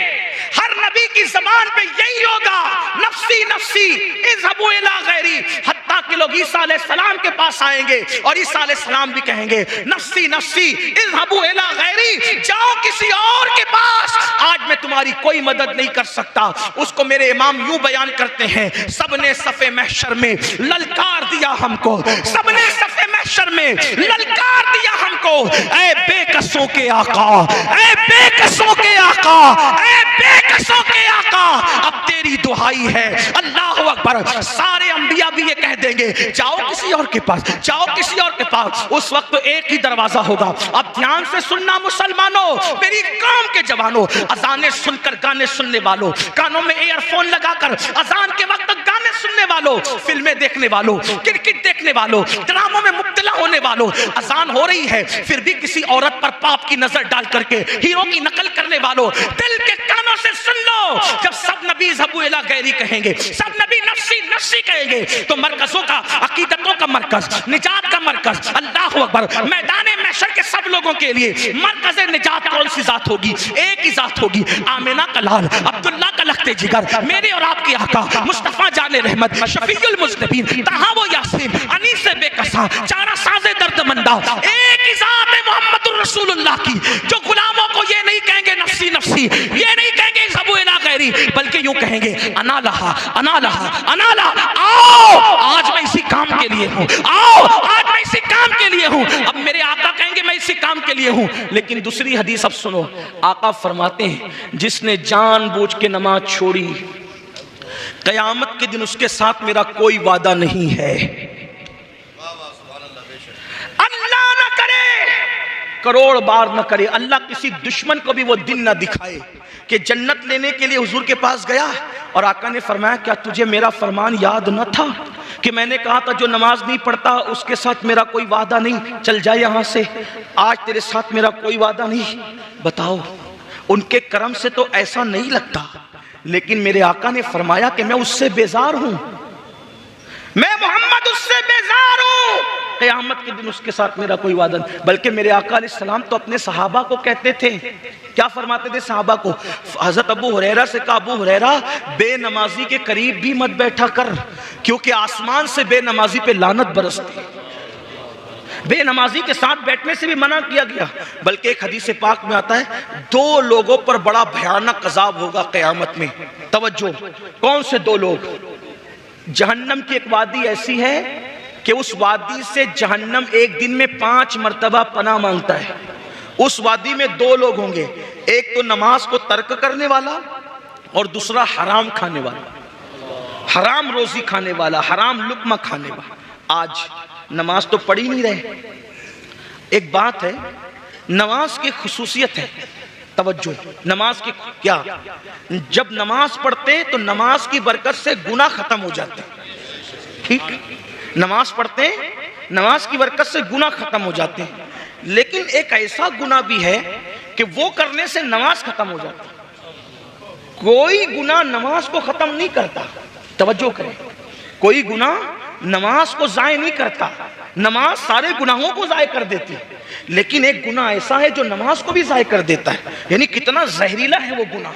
हर नबी की जबान पे यही होगा, नफ्सी नफ्सी इज़हबू इला गैरी। हत्ता कि लोग ईसा अलैहिस्सलाम के पास आएंगे और ईसा अलैहिस्सलाम भी कहेंगे नफ्सी नफ्सी इज़हबू इला गैरी, जाओ किसी और के पास, आज मैं तुम्हारी कोई मदद नहीं कर सकता। उसको मेरे इमाम यूं बयान करते हैं, सबने सफ़े महशर में ललकार दिया हमको, सबने सफ़े महशर में ललकार दिया हमको, ऐ बेकसों के आका, ऐ बेकसों के आका, ऐ बेकसों के आका, अब तेरी दुहाई है। अल्लाह अकबर। सारे अंबिया भी ये कह देंगे, जाओ किसी और के पास, जाओ किसी और के पास। उस वक्त एक ही दरवाजा होगा। अब ध्यान से सुनना मुसलमानों, मेरी कौम के जवानों, अजाने सुनकर गाने सुनने वालों, कानों में ईयरफोन लगाकर अजान के वक्त गाने सुनने वालों, फिल्में देखने वालों, क्रिकेट देखने वालों, ड्रामों में मुब्तला होने वालों, अजान हो रही है फिर भी किसी औरत पर पाप की नजर डाल करके हीरो की नकल करने वालों, दिल के कानों से सुन लो, जब सब नबी इज़हबू इला गैरी कहेंगे, सब नबी नफ्सी नफ्सी कहेंगे, तो मरकजों का, अकीदतों का मरकज, निजात का मरकज, अल्लाह अकबर, मैदान महशर के सब लोगों के लिए मरकज निजात कौन सी जात होगी? एक ही जात होगी, आमिना का लाल, अब्दुल्ला का लख्ते जिगर, मेरे और आपके आका मुस्तफा जाने रहमत, शफीउल मुज़निबीन, तहा वो यासीन, अनीस बेकसा, चारा साज़े दर्दमंदा, एक ही जात है मोहम्मदुर रसूलुल्लाह की, जो गुलामों को ये नहीं कहेंगे नफ्सी नफ्सी, ये नहीं कहेंगे इज़हबू इला गैरी, बल्कि यूं कहेंगे अना लहा अना लहा अना लहा। आओ आज मैं इसी काम के लिए हूं, आओ आज मैं इसी काम के लिए हूं। अब मेरे आका कहेंगे मैं इसी काम के लिए हूं, लेकिन दूसरी हदीस अब सुनो, आका फरमाते हैं जिसने जानबूझ के नमाज छोड़ी, कयामत के दिन उसके साथ मेरा कोई वादा नहीं है। अल्लाह न करे, करोड़ बार न करे, अल्लाह किसी दुश्मन को भी वो दिन न दिखाए कि जन्नत लेने के लिए हुजूर के पास गया और आका ने फरमाया क्या तुझे मेरा फरमान याद न था कि मैंने कहा था जो नमाज नहीं पढ़ता उसके साथ मेरा कोई वादा नहीं, चल जाए यहां से, आज तेरे साथ मेरा कोई वादा नहीं। बताओ उनके करम से तो ऐसा नहीं लगता, लेकिन मेरे आका ने फरमाया कि मैं उससे बेजार हूं, मैं मोहम्मद उससे बेजार हूं, क़यामत के दिन उसके साथ मेरा कोई वादा नहीं। बल्कि मेरे आका अलैहिस्सलाम तो अपने सहाबा को कहते थे, क्या फरमाते थे सहाबा को? हजरत अबू हुरैरा से कहा, अबू हुरैरा बेनमाजी के करीब भी मत बैठा कर, क्योंकि आसमान से बेनमाजी पे लानत बरसती, बेनमाजी के साथ बैठने से भी मना किया गया। बल्कि एक हदीस पाक में आता है दो लोगों पर बड़ा भयानक अज़ाब होगा क़यामत में। तवज्जो, कौन से दो लोग? जहन्नम की एक वादी ऐसी है कि उस वादी से जहन्नम एक दिन में 5 मर्तबा पनाह मांगता है। उस वादी में दो लोग होंगे, एक तो नमाज को तर्क करने वाला और दूसरा हराम खाने वाला, हराम रोजी खाने वाला, हराम लुक्मा खाने वाला। आज नमाज तो पढ़ ही नहीं रहे। एक बात है, नमाज की खुसूसियत है, तवज्जो, नमाज की क्या, जब नमाज पढ़ते हैं तो नमाज की बरकत से गुनाह खत्म हो जाते हैं। ठीक, नमाज पढ़ते हैं, नमाज की बरकत से गुनाह खत्म हो जाते हैं, लेकिन एक ऐसा गुनाह भी है कि वो करने से नमाज खत्म हो जाती है। कोई गुनाह नमाज को खत्म नहीं करता, तवज्जो करें, कोई गुनाह नमाज को जाय नहीं करता, नमाज सारे गुनाहों को जाय कर देती है, लेकिन एक गुनाह ऐसा है जो नमाज को भी जाय कर देता है। यानी कितना जहरीला है वो गुनाह।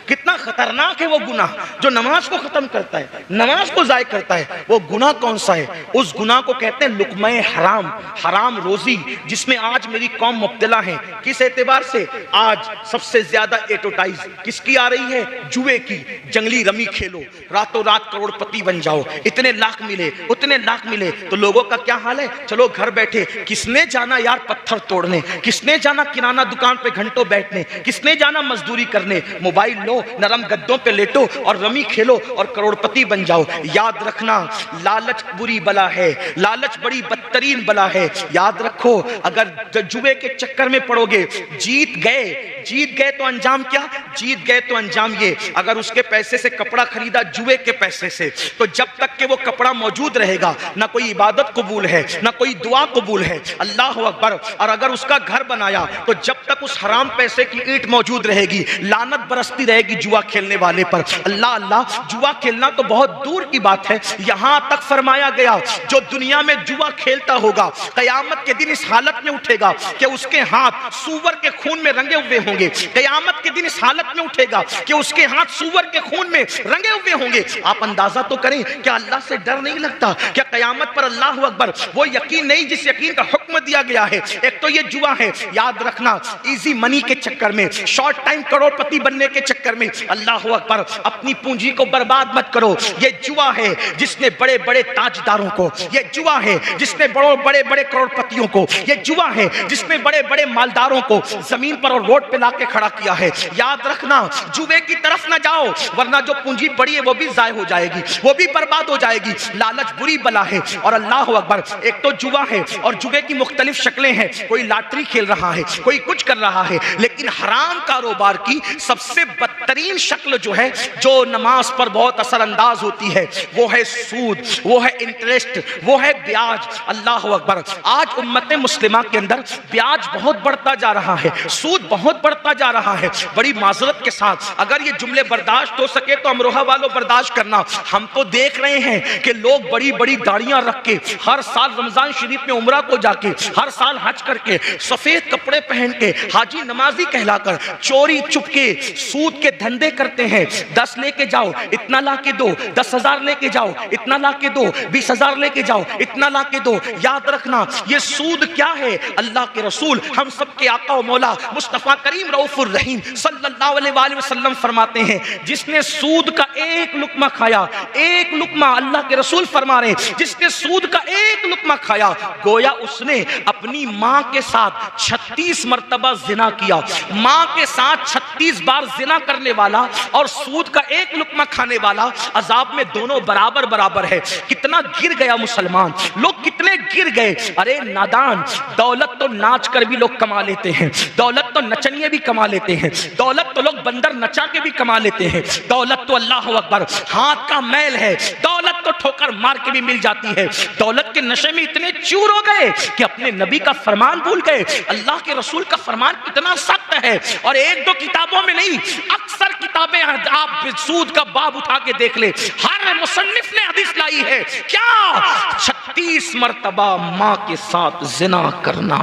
कितना खतरनाक है वो गुनाह जो नमाज को खत्म करता है, नमाज को जाय करता है। वो गुनाह कौन सा है? उस गुनाह को कहते हैं लुक़्मा हराम, हराम रोजी, जिसमें आज मेरी कौम मुब्तला है। किस एतबार से? आज सबसे ज्यादा एडवर्टाइज किसकी आ रही है? जुए की। जंगली रमी खेलो, रातों रात करोड़पति बन जाओ, इतने लाख मिले, उतने लाख मिले। तो लोगों का क्या हाल है? चलो घर बैठे, किसने जाना यार पत्थर तोड़ने, किसने जाना किराना दुकान पे घंटों बैठने, किसने जाना मजदूरी करने। मोबाइल लो, नरम गद्दों पे लेटो और रमी खेलो और करोड़पति बन जाओ। याद रखना, लालच बुरी बला है, लालच बड़ी बदतरीन बला है। याद रखो, अगर जुए के चक्कर में पड़ोगे, जीत गए तो अंजाम क्या? जीत गए तो अंजाम ये, अगर उसके पैसे से कपड़ा खरीदा जुए के पैसे से, तो जब तक के वो कपड़ा मौजूद रहेगा ना कोई इबादत कबूल है, ना कोई दुआ कबूल है। अल्लाह अकबर। और अगर उसका घर बनाया तो जब तक उस हराम पैसे की ईंट मौजूद रहेगी, लानत बरसती रहेगी जुआ खेलने वाले पर। अल्लाह अल्लाह, जुआ खेलना तो बहुत दूर की बात है, यहां तक फरमाया गया जो दुनिया में जुआ खेलता होगा कयामत के दिन इस हालत में उठेगा कि उसके हाथ सूअर के खून में रंगे हुए होंगे। कयामत के दिन इस हालत में उठेगा कि उसके हाथ सूअर के खून में रंगे हुए होंगे। आप अंदाजा तो करें, क्या अल्लाह से डर नहीं लगता? क्या कयामत पर अल्लाह अकबर वो यकीन नहीं जिस यकीन का हुक्म दिया गया है? एक तो ये जुआ है, याद रखना, इजी मनी के चक्कर में, शॉर्ट टाइम करोड़पति बनने के चक्कर में अल्लाह अकबर अपनी पूंजी को बर्बाद मत करो। ये जुआ है जिसने बड़े बड़े ताजदारों को, ये जुआ है जिसने बड़े बड़े करोड़पतियों को, ये जुआ है जिसने बड़े बड़े मालदारों को जमीन पर और रोड पे लाके खड़ा किया है। याद रखना, जुए की तरफ ना जाओ, वरना जो पूंजी पड़ी है वो भी जाय हो जाएगी, वो भी बर्बाद हो जाएगी। लालच बुरी बला है। और अल्लाह अकबर, एक तो जुआ है और जुए की मुख्तलिफ शक्लें हैं। कोई लॉटरी खेल रहा है, कोई कुछ कर रहा है, लेकिन हराम कारोबार की सबसे बदतरीन शक्ल जो है, जो नमाज पर बहुत असरअंदाज होती है, वो है सूद, वो है इंटरेस्ट, वो है ब्याज। अल्लाह अकबर, आज उम्मत मुस्लिमा के अंदर ब्याज बहुत बढ़ता जा रहा है, सूद बहुत बढ़ता जा रहा है। बड़ी माजरत के साथ अगर ये जुमले बर्दाश्त हो सके तो अमरोहा वालों बर्दाश्त करना। हम तो देख रहे हैं कि लोग बड़ी बड़ी दाढ़ियां रख के, हर साल रमजान शरीफ में उम्रा को जाके, हर साल हज करके, सफेद कपड़े पहन के, हाजी नमाजी कहलाकर चोरी चुपके सूद के धंधे करते हैं। 10 लेके जाओ, इतना ला के दो, 10,000 लेके जाओ, इतना ला के दो, 20,000 लेके जाओ, इतना ला के दो। याद रखना, ये सूद क्या है? अल्लाह के रसूल, हम सबके आका और मौला मुस्तफा करीम रऊफुर रहीम सल्लल्लाहु अलैहि वसल्लम फरमाते हैं, जिसने सूद का एक लुकमा खाया, एक लुकमा, अल्लाह के रसूल फरमा रहे हैं, जिसने सूद का एक लुकमा खाया, गोया उसने अपनी माँ के साथ 36 मरतबा जिना किया। माँ के साथ 36 बार जिना करने वाला और सूद का एक लुकमा खाने वाला अजाब में दोनों बराबर बराबर है। कितना गिर गया मुसलमान, लोग कितने गिर गए। अरे नादान, दौलत तो नाच कर भी लोग कमा लेते हैं, दौलत तो नचनिए भी कमा लेते हैं, दौलत तो लोग बंदर नचा के भी कमा लेते हैं, दौलत तो अल्लाह अकबर हाथ का मैल है, दौलत तो ठोकर मार के भी मिल जाती है। दौलत के नशे में इतने चूर हो गए कि अपने नबी का फरमान भूल गए। अल्लाह के रसूल का फरमान कितना सख्त है, और एक दो किताबों में नहीं, अक्सर किताबें आप सूद का बाब उठा के देख ले, हर मुसन्निफ ने हदीस लाई है। क्या? 36 मरतबा माँ के साथ जिना करना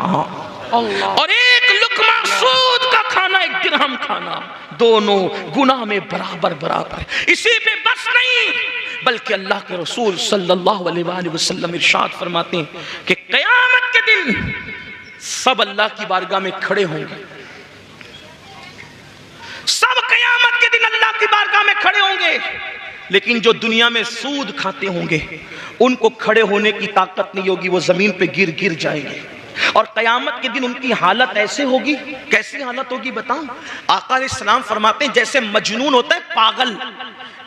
और एक लुकमा सूद का खाना, एक दिरहम खाना, दोनों गुनाह में बराबर बराबर है। इसी पे बस नहीं, बल्कि अल्लाह के रसूल सल्लल्लाहु अलैहि वसल्लम इरशाद फरमाते हैं कि क़यामत के दिन सब अल्लाह की बारगाह में खड़े होंगे, सब क़यामत के दिन अल्लाह की बारगाह में खड़े होंगे, लेकिन जो दुनिया में सूद खाते होंगे उनको खड़े होने की ताकत नहीं होगी, वो जमीन पे गिर गिर जाएंगे। और क़यामत के दिन उनकी हालत ऐसे होगी, कैसी हालत होगी बताऊं? आका अलैहिस्सलाम फरमाते हैं, जैसे मजनून होता है पागल,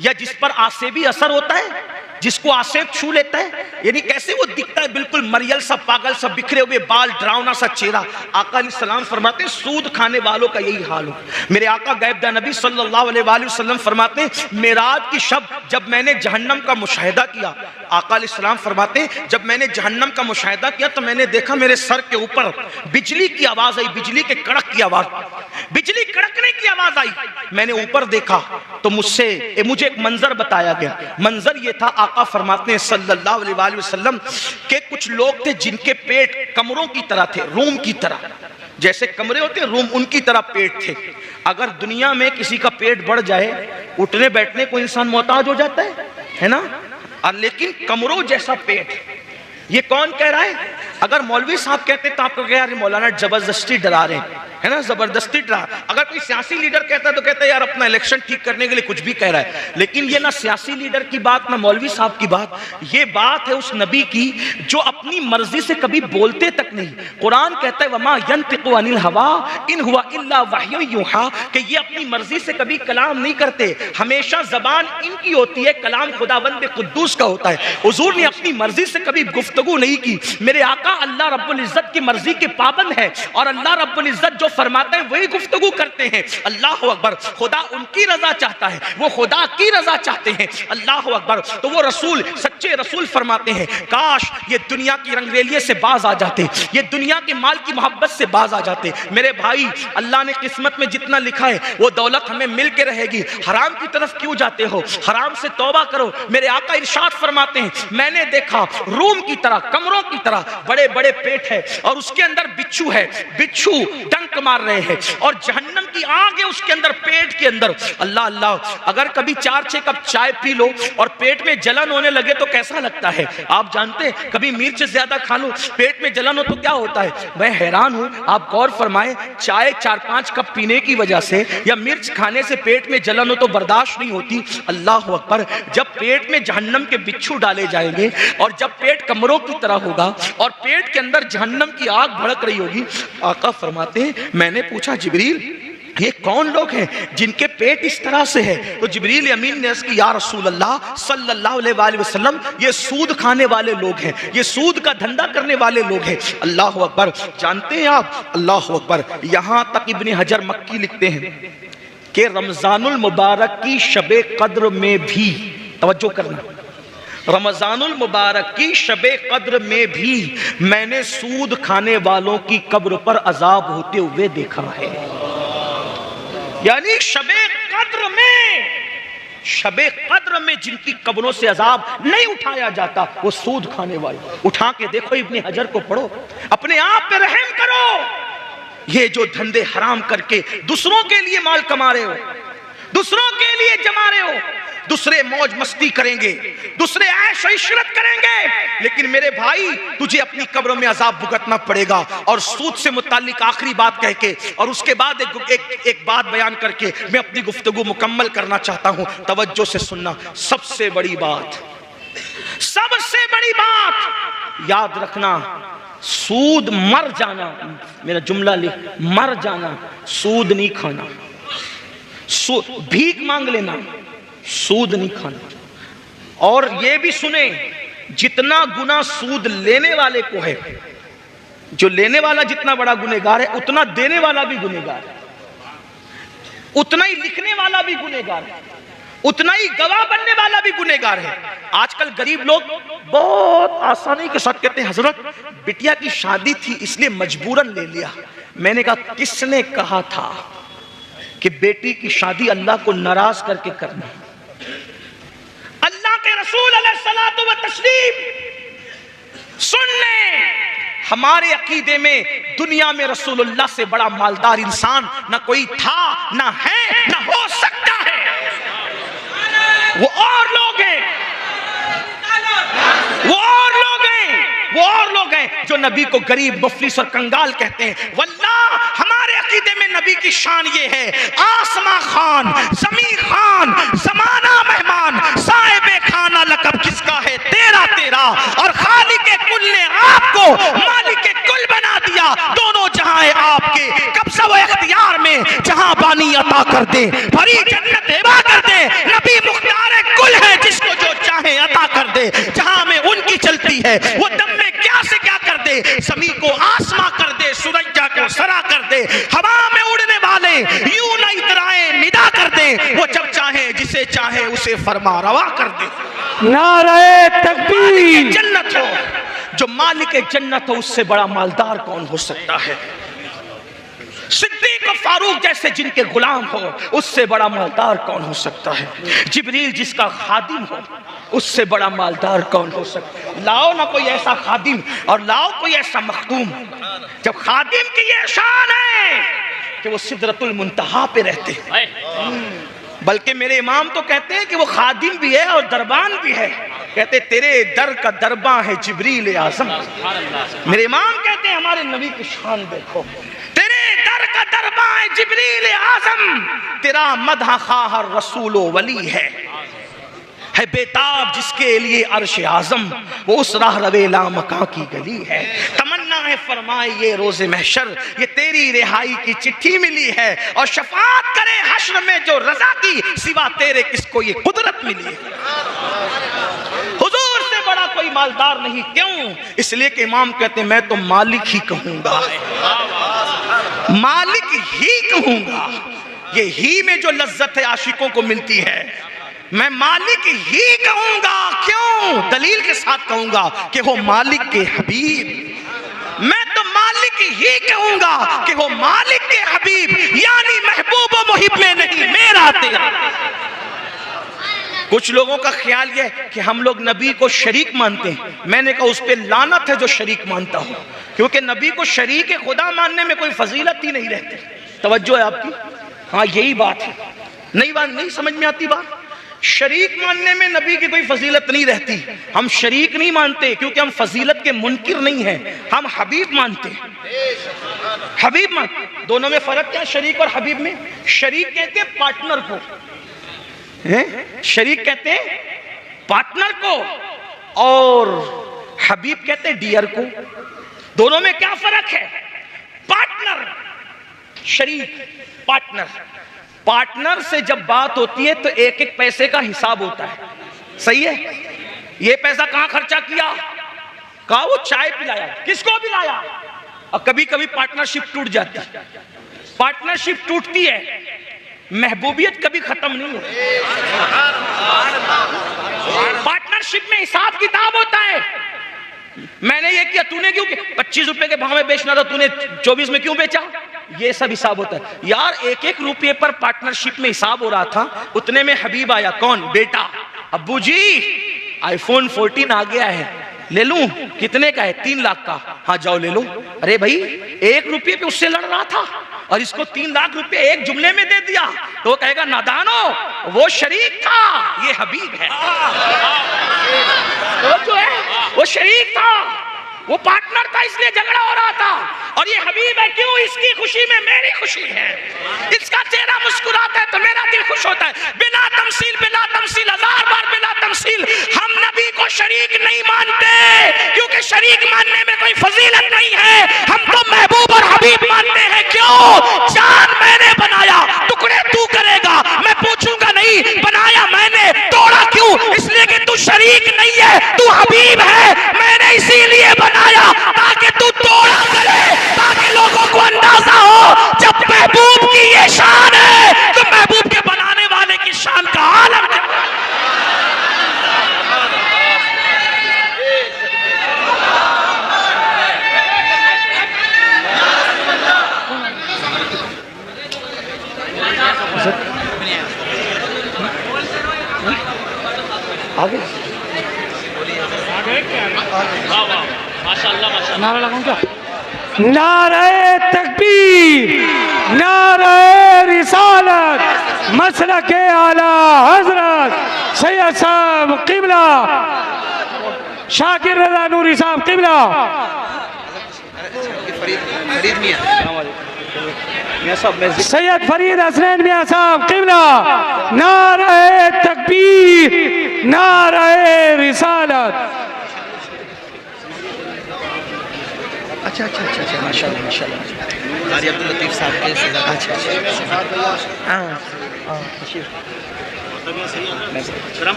या जिस पर आसेबी असर होता है, जिसको आसेब छू लेता है, यानी कैसे वो दिखता है, बिल्कुल मरियल सा, पागल सा, बिखरे हुए बाल, डरावना सा चेहरा। आका अलैहिस्सलाम फरमाते हैं सूद खाने वालों का यही हाल हो। मेरे आका गैबदा नबी सल्लल्लाहु अलैहि वसल्लम फरमाते हैं, मेराज की शब जब मैंने जहन्नम का मुशाहिदा किया, आका अलैहिस्सलाम फरमाते हैं, जब मैंने जहन्नम का मुशाहिदा किया तो मैंने देखा मेरे सर के ऊपर बिजली की आवाज आई, बिजली के कड़क की आवाज। बिजली कड़कने की आवाज आई। मैंने ऊपर देखा तो मुझे एक मंजर बताया गया। मंजर ये था, आका फरमाते हैं सल्लल्लाहु अलैहि वसल्लम के कुछ लोग थे जिनके पेट कमरों की तरह थे, रूम की तरह, जैसे कमरे होते हैं रूम, उनकी तरह पेट थे। अगर दुनिया में किसी का पेट बढ़ जाए, उठने बैठने को इंसान मोहताज हो जाता है ना, और लेकिन कमरों जैसा पेट, ये कौन कह रहा है? अगर मौलवी साहब कहते तो आपको कह रहे मौलाना जबरदस्ती डरा रहे है ना, जबरदस्ती डरा। अगर कोई सियासी लीडर कहता है तो कहता है यार अपना इलेक्शन ठीक करने के लिए कुछ भी कह रहा है। लेकिन ये ना सियासी लीडर की बात, ना मौलवी साहब की बात, ये बात है उस नबी की जो अपनी मर्जी से कभी बोलते तक नहीं। कुरान कहता है वमा यंतिकु अनिल हवा इन हुआ इल्ला वह्यु यूहा, कि ये अपनी मर्जी से कभी कलाम नहीं करते, हमेशा जबान इनकी होती है, कलाम खुदावंद कुद्दूस का होता है। हुजूर ने अपनी मर्जी से कभी गुफ्तगू नहीं की। मेरे आका अल्लाह रब्बुल इज्जत की मर्जी के पाबंद है, और अल्लाह रब्बुल इज्जत जो फरमाते हैं वही गुफ्तगू करते हैं। अल्लाह अकबर। खुदा उनकी रजा चाहता है, वो खुदा की रजा चाहते हैं। अल्लाह अकबर। तो वो रसूल, सच्चे रसूल फरमाते हैं काश ये दुनिया की रंगरेलिये से बाज आ जाते, ये दुनिया के माल की मोहब्बत से बाज आ जाते। मेरे भाई, अल्लाह ने किस्मत में जितना लिखा है वो दौलत हमें मिल के रहेगी। हराम की तरफ क्यों जाते हो? हराम से तौबा करो। मेरे आका इरशाद फरमाते हैं मैंने देखा रूम की तरह, कमरों की तरह बड़े बड़े पेट है, और उसके अंदर बिच्छू है, बिच्छू डंक मार रहे हैं, और जहन्नम की आग है उसके अंदर, पेट के अंदर। अल्लाह अल्लाह। अगर कभी 4-6 कप चाय पी लो और पेट में जलन होने लगे तो कैसा लगता है आप जानते हैं? कभी मिर्च ज्यादा खा लो, पेट में जलन हो तो क्या होता है? मैं हैरान हूं, आप गौर फरमाएं, चाय 4-5 कप पीने की वजह से या मिर्च खाने से पेट में जलन हो तो बर्दाश्त नहीं होती। अल्लाह अकबर। जब पेट में जहन्नम के बिच्छू डाले जाएंगे, और जब पेट कमरों की तरह होगा और पेट के अंदर जहन्नम की आग भड़क रही होगी, आका फरमाते हैं मैंने पूछा जिब्रील ये कौन लोग हैं जिनके पेट इस तरह से है? तो जिब्रील अमीन ने अर्ज़ की या रसूल अल्लाह सल्लल्लाहु अलैहि वसल्लम, ये सूद खाने वाले लोग हैं, ये सूद का धंधा करने वाले लोग हैं। अल्लाह अकबर। जानते हैं आप, अल्लाह अकबर, यहां तक इब्ने हजर मक्की लिखते हैं कि रमजानुल मुबारक की शबे कद्र में भी, तवज्जो करना, रमजानुल मुबारक की शबे कद्र में भी मैंने सूद खाने वालों की कब्र पर अजाब होते हुए देखा है। यानी शबे कद्र में, शबे कद्र में जिनकी कब्रों से अजाब नहीं उठाया जाता वो सूद खाने वाले। उठा के देखो इब्ने हजर को पढ़ो, अपने आप पे रहम करो। ये जो धंधे हराम करके दूसरों के लिए माल कमा रहे हो, दूसरों के लिए जमा रहे हो, दूसरे मौज मस्ती करेंगे, दूसरे ऐश इशरत करेंगे, लेकिन मेरे भाई तुझे अपनी कब्र में अजाब भुगतना पड़ेगा। और सूद से मुताल्लिक आखिरी बात कह के और उसके बाद एक बात बयान करके मैं अपनी गुफ्तगू मुकम्मल करना चाहता हूं, तवज्जो से सुनना। सबसे बड़ी बात, सबसे बड़ी बात याद रखना, सूद मर जाना, मेरा जुमला लिख, मर जाना, सूद नहीं खाना। भीख मांग लेना, सूद नहीं खाना। और ये भी सुने, जितना गुनाह सूद लेने वाले को है, जो लेने वाला जितना बड़ा गुनहगार है उतना देने वाला भी गुनहगार है, उतना ही लिखने वाला भी गुनहगार है, उतना ही गवाह बनने वाला भी गुनहगार है। आजकल गरीब लोग बहुत आसानी के साथ कहते हैं हजरत बिटिया की शादी थी इसलिए मजबूरन ले लिया। मैंने कहा किसने कहा था कि बेटी की शादी अल्लाह को नाराज करके करना? अल्लाह के रसूल अलैहिस्सलातु व तस्लीम सुन ले, हमारे अकीदे में दुनिया में रसूलुल्लाह से बड़ा मालदार इंसान ना कोई था, ना है, ना हो सकता है। वो और लोग हैं, वो और लोग हैं, वो और लोग हैं जो नबी को गरीब, मुफलिस और कंगाल कहते हैं। वल्लाह हमारे अकीदे में नबी की शान ये है, आसमा खान, जमी खान, जमाना मेहमान, साहिबे खाना लकब किसका है? तेरा तेरा। और खालिके कुल ने आपको मालिके कुल बना दिया, दोनों जहां है आपके, कब्ज़ा व इख्तियार में जहां बानी अता कर दे, भरी जन्नत हिबा कर दे। नबी मुख्तार कुल है, जिसको जो चाहे अता कर दे, जहां में उनकी चलती है वो दम में क्या से क्या कर दे, ज़मीन को आसमां कर दे, सूरजा को सरा कर दे, हवा में उड़ने वाले यूं न इतराए निदा कर दे, वो जब चाहे जिसे चाहे उसे फरमा रवा कर दे। नारे तकबीर। जन्नत हो, जो मालिक जन्नत हो उससे बड़ा मालदार कौन हो सकता है? सिद्दीक और फारूक जैसे जिनके गुलाम हो, उससे बड़ा मालदार कौन हो सकता है? जिब्रील जिसका खादिम हो, उससे बड़ा मालदार कौन हो सकता है? लाओ ना कोई ऐसा खादिम और लाओ कोई ऐसा मखदूम। जब खादिम की ये शान है कि वो सिदरतुल मुंतहा पे रहते हैं, बल्कि मेरे इमाम तो कहते हैं कि वो खादिम भी है और दरबान भी है। कहते तेरे दर का दरबान है जिब्रील आज़म। मेरे इमाम कहते हैं हमारे नबी की शान देखो, तेरे दर का दरबान है जिब्रील आज़म, तेरा मदह खाह रसूल वली है बेताब जिसके लिए अर्श आज़म, वो उस राह रवे लामका की गली है। तमन्ना है फरमाए ये रोज़े महशर, ये तेरी रिहाई की चिट्ठी मिली है, और शफात करे हश्र में जो रज़ा की, सिवा तेरे किसको ये कुदरत मिली है। हुजूर से बड़ा कोई मालदार नहीं। क्यों? इसलिए कि इमाम कहते हैं मैं तो मालिक ही कहूंगा, मालिक ही कहूंगा। ये ही में जो लज्जत है आशिकों को मिलती है, मैं मालिक ही कहूंगा। क्यों? दलील के साथ कहूंगा कि वो मालिक के हबीब। मैं तो मालिक ही कहूंगा कि वो मालिक के हबीब, यानी महबूब व मुहिब में नहीं, मेरा तेरा। कुछ लोगों का ख्याल ये कि हम लोग नबी को शरीक मानते हैं। मैंने कहा उस पर लानत है जो शरीक मानता हो, क्योंकि नबी को शरीक खुदा मानने में कोई फजीलत ही नहीं रहती। तवज्जो है आपकी? हाँ, यही बात है। नहीं समझ में आती बात? शरीक मानने में नबी की कोई फजीलत नहीं रहती। हम शरीक नहीं मानते क्योंकि हम फजीलत के मुनकिर नहीं हैं, हम हबीब मानते हैं। हबीब मान, दोनों में फर्क क्या है शरीक और हबीब में? शरीक कहते हैं पार्टनर को, शरीक कहते हैं पार्टनर को, और हबीब कहते हैं डियर को। दोनों में क्या फर्क है? पार्टनर, शरीक, पार्टनर। पार्टनर से जब बात होती है तो एक एक पैसे का हिसाब होता है। सही है? ये पैसा कहां खर्चा किया, कहा वो चाय पिलाया, किसको पिलाया। और कभी कभी पार्टनरशिप टूट जाती है। पार्टनरशिप टूटती है, महबूबियत कभी खत्म नहीं होती। पार्टनरशिप में हिसाब किताब होता है। मैंने ये किया, तूने क्यों किया? 25 रुपए के भाव में बेचना था, तूने 24 में क्यों बेचा? ये सब हिसाब होता है यार। एक एक रुपये पर पार्टनरशिप में हिसाब हो रहा था, उतने में हबीब आया। कौन? बेटा, अब्बू जी आईफोन 14 आ गया है, ले लूं? कितने का है? 3 लाख का। हाँ जाओ ले लो। अरे भाई, 1 रुपये पे उससे लड़ रहा था और इसको 3 लाख रुपए एक जुमले में दे दिया, तो वो कहेगा नादानो, वो शरीक था, ये हबीब है। वो जो है वो शरीक था, वो पार्टनर था, इसलिए झगड़ा हो रहा था। और ये हबीब है। क्यों? इसकी खुशी में मेरी खुशी है। इसका चेहरा मुस्कुराता है तो मेरा दिल खुश होता है। बिना तमसील, बिला तमसील, 1000 बार बिला तमसील, हम नबी को शरीक नहीं मानते, क्योंकि शरीक मानने में कोई फजीलत नहीं है। हम तो महबूब और हबीब मानते हैं। क्यों? जान मैंने बनाया, टुकड़े तू करेगा। मैं पूछूंगा नहीं, बनाया मैंने, तोड़ा क्यों? इसलिए कि तू शरीक नहीं है, तू हबीब है। मैंने इसीलिए बनाया ताकि तू तोड़ा करे, ताकि लोगों को अंदाजा हो जब महबूब की ये शान है तो महबूब के बनाने वाले की शान का आलम है। आगे माशाल्लाह, नारा लगाऊं क्या? नारे तकबीर, नारे रिसालत, मसलके आला हजरत सैयद साहब किबला, शाकिर रजा नूरी साहब किबला। सैयद फरीद हसनैन मियां साहब किबला। नारे तकबीर, नारे रिसालत। अच्छा अच्छा अच्छा अच्छा, माशाल्लाह माशाल्लाह। कारी अब्दुल लतीफ साहब के सजा। अच्छा अच्छा,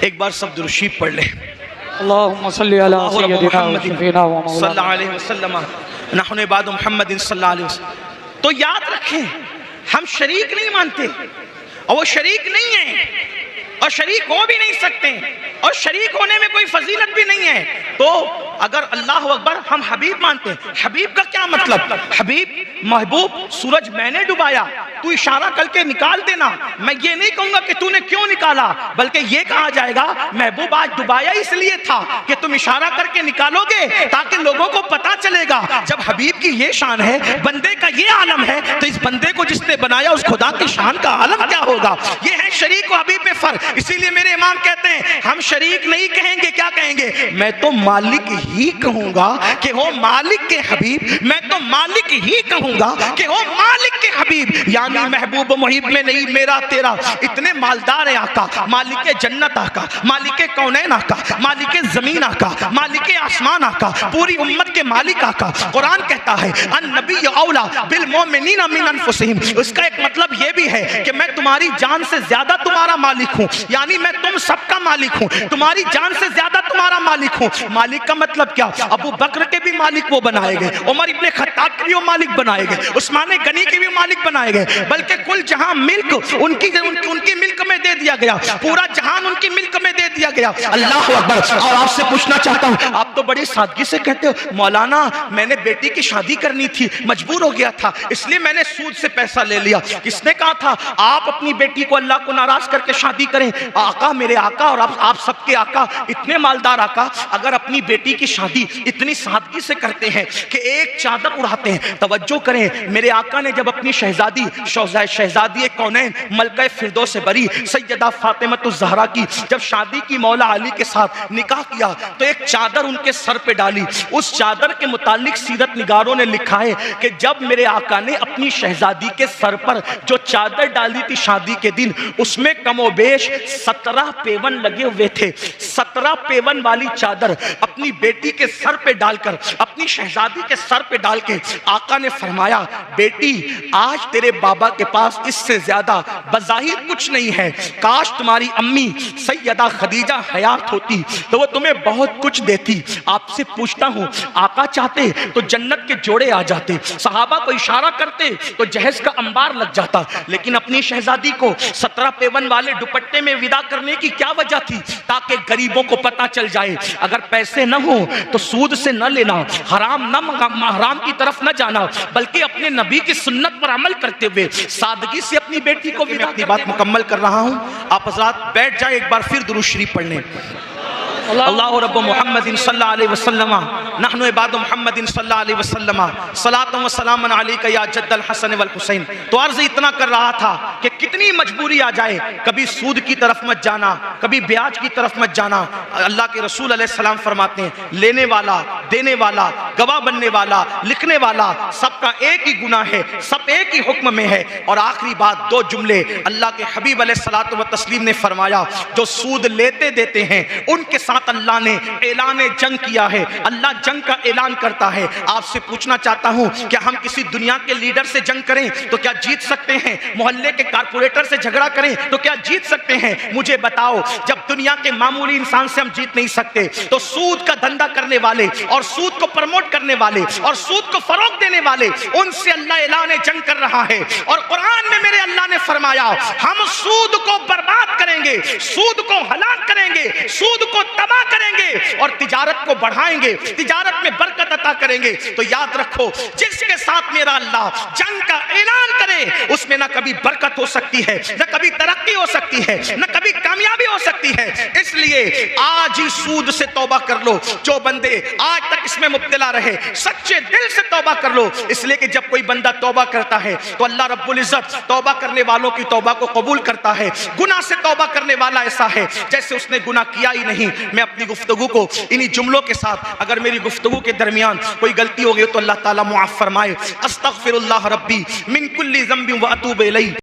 एक बार सब दुरूद पढ़ ले। अल्लाहुम्मा सल्ली अला सय्यदिना व शफीना व मौलाना सल्लल्लाहु अलैहि वसल्लम नहनु इबादु मुहम्मदिन सल्लल्लाहु अलैहि वसल्लम। तो याद रखें, हम शरीक नहीं मानते, और वो शरीक नहीं है, और शरीक हो भी नहीं सकते, और शरीक होने में कोई फजीलत भी नहीं है। तो अगर अल्लाह अकबर हम हबीब मानते हैं, हबीब का क्या मतलब? हबीब महबूब, सूरज मैंने डुबाया, तू इशारा करके निकाल देना। मैं ये नहीं कहूंगा कि तूने क्यों निकाला, बल्कि ये कहा जाएगा महबूब आज डुबाया इसलिए था कि तुम इशारा करके निकालोगे ताकि लोगों को पता चलेगा। जब हबीब की ये शान है, बंदे का ये आलम है, तो इस बंदे को जिसने बनाया उस खुदा की शान का आलम क्या होगा? ये है शरीक और हबीब में फर्क। इसीलिए मेरे इमाम कहते हैं हम शरीक नहीं कहेंगे, क्या कहेंगे? मैं तो मालिक ही कहूंगा कि हो मालिक के हबीब, मैं तो मालिक ही कहूंगा कि हो मालिक के हबीब। यानी महबूब मुहिब में नहीं मेरा तेरा, इतने मालदार है आका, मालिक जन्नत आका, मालिक कौनैन आका, मालिक जमीन आका, मालिक आसमान आका, पूरी उम्मत के मालिक आका। कुरान कहता है अन नबी औला बिल मोमिनीना मिन अनफुसिहिम। उसका एक मतलब ये भी है कि मैं तुम्हारी जान से ज्यादा तुम्हारा मालिक हूँ, यानी मैं तुम सबका मालिक हूँ, तुम्हारी जान से ज्यादा तुम्हारा मालिक हूँ। मालिक का मतलब क्या? अबू बकर के भी मालिक वो बनाए गए, उमर इब्ने खत्ताब के भी वो मालिक बनाए गए, उस्मान गनी के भी मालिक बनाए गए, बल्कि कुल जहां मिल्क उनकी मिल्क में दे दिया गया, पूरा जहान उनकी मिल्क में दे दिया गया। अल्लाह अकबर। और आपसे पूछना चाहता हूं, आप तो बड़ी सादगी से कहते हो मौलाना मैंने बेटी की शादी करनी थी, मजबूर हो गया था, इसलिए मैंने सूद से पैसा ले लिया। किसने कहा था आप अपनी बेटी को अल्लाह को नाराज करके शादी करें? आका, मेरे आका और आप सबके आका, इतने मालदार आका अगर अपनी बेटी की शादी इतनी सादगी से करते हैं कि एक चादर उड़ाते हैं। तवज्जो करें, मेरे आका ने जब अपनी शहजादी कौनैन मलका फिरदौस बरी सैयदा फातिमतुज़ ज़हरा की जब शादी की मौला अली के साथ निकाह किया तो एक चादर उनके सर पे डाली। उस चादर के मुतालिक सीरत निगारों ने लिखा है कि जब मेरे आका ने अपनी शहजादी के सर पर जो चादर डाली थी शादी के दिन, उसमें कमोबेश 17 पेवन लगे हुए थे। 17 पेवन वाली चादर अपनी बेटी के सर पे डालकर, अपनी शहजादी के सर पे डाल के आका ने फरमाया, बेटी आज तेरे बाबा के पास इससे ज्यादा बज़ाहिर कुछ नहीं है, काश तुम्हारी अम्मी सैयदा खदीजा हयात होती तो वो तुम्हें बहुत कुछ देती। आपसे पूछता हूँ, आका चाहते तो जन्नत के जोड़े आ जाते, सहाबा को इशारा करते तो जहेज का अंबार लग जाता, लेकिन अपनी शहजादी को 17 पेवन वाले दुपट्टे में विदा करने की क्या वजह थी? ताकि गरीबों को पता चल जाए अगर पैसे न हो तो सूद से न लेना, हराम की तरफ न जाना, बल्कि अपने नबी की सुन्नत पर अमल करते हुए सादगी से अपनी बेटी को विदा। अपनी बात मुकम्मल कर रहा हूं, आप हज़रात बैठ जाए, एक बार फिर दुरूद शरीफ पढ़ने। अल्लाह रब्ब मुहम्मदिन सल्लल्लाहु अलैहि वसल्लम नहनु इबादु मुहम्मदिन सल्लल्लाहु अलैहि वसल्लम सलातु व सलामन अलैका या जद्दल हसन वल हुसैन। तो अर्ज इतना कर रहा था कि कितनी मजबूरी आ जाए, कभी सूद की तरफ मत जाना, कभी ब्याज की तरफ मत जाना। अल्लाह के रसूल अलैहि सलाम फरमाते हैं, लेने वाला, देने वाला, गवाह बनने वाला, लिखने वाला, सबका एक ही गुनाह है, सब एक ही हुक्म में है। और आखिरी बात, 2 जुमले अल्लाह के हबीब अलैहि सलातो व तस्लीम ने फरमाया, जो सूद लेते देते हैं उनके साथ अल्लाह ने ऐलान जंग किया है, अल्लाह जंग का ऐलान करता है। आपसे पूछना चाहता हूं, क्या हम किसी दुनिया के लीडर से जंग करें तो क्या जीत सकते हैं? मोहल्ले के कारपोरेटर से झगड़ा करें तो क्या जीत सकते हैं? मुझे बताओ, जब दुनिया के मामूली इंसान से हम जीत नहीं सकते तो सूद का धंधा करने वाले और सूद को प्रमोट करने वाले और सूद को फरोग देने वाले, उनसे अल्लाह ऐलान जंग कर रहा है। और कुरान में मेरे अल्लाह ने फरमाया, हम सूद को बर्बाद करेंगे, सूद को हलाक करेंगे, सूद को तबाह करेंगे और तिजारत को बढ़ाएंगे, तिजारत में बरकत अता करेंगे। तो याद रखो, जिसके साथ मेरा अल्लाह जंग का ऐलान करे उसमें ना कभी बरकत हो सकती है, ना कभी तरक्की हो सकती है, ना कभी कामयाबी हो सकती है। इसलिए आज ही सूद से तौबा कर लो। जो बंदे आज तक इसमें मुब्तला रहे, सच्चे दिल से तौबा कर लो। इसलिए कि जब कोई बंदा तौबा करता है तो अल्लाह रब्बुल इज्जत तौबा करने वालों की तौबा को कबूल करता है। गुनाह से तौबा करने वाला ऐसा है जैसे उसने गुनाह किया ही नहीं। मैं अपनी गुफ्तगू को इन्हीं जुमलों के साथ, अगर मेरी गुफ्तगू के दरमियान कोई गलती हो गई तो अल्लाह ताला मुआफ़ फरमाए। अस्तगफिरुल्लाह रब्बी मिन कुल्ली ज़ंबिन व अतूबु इलैह।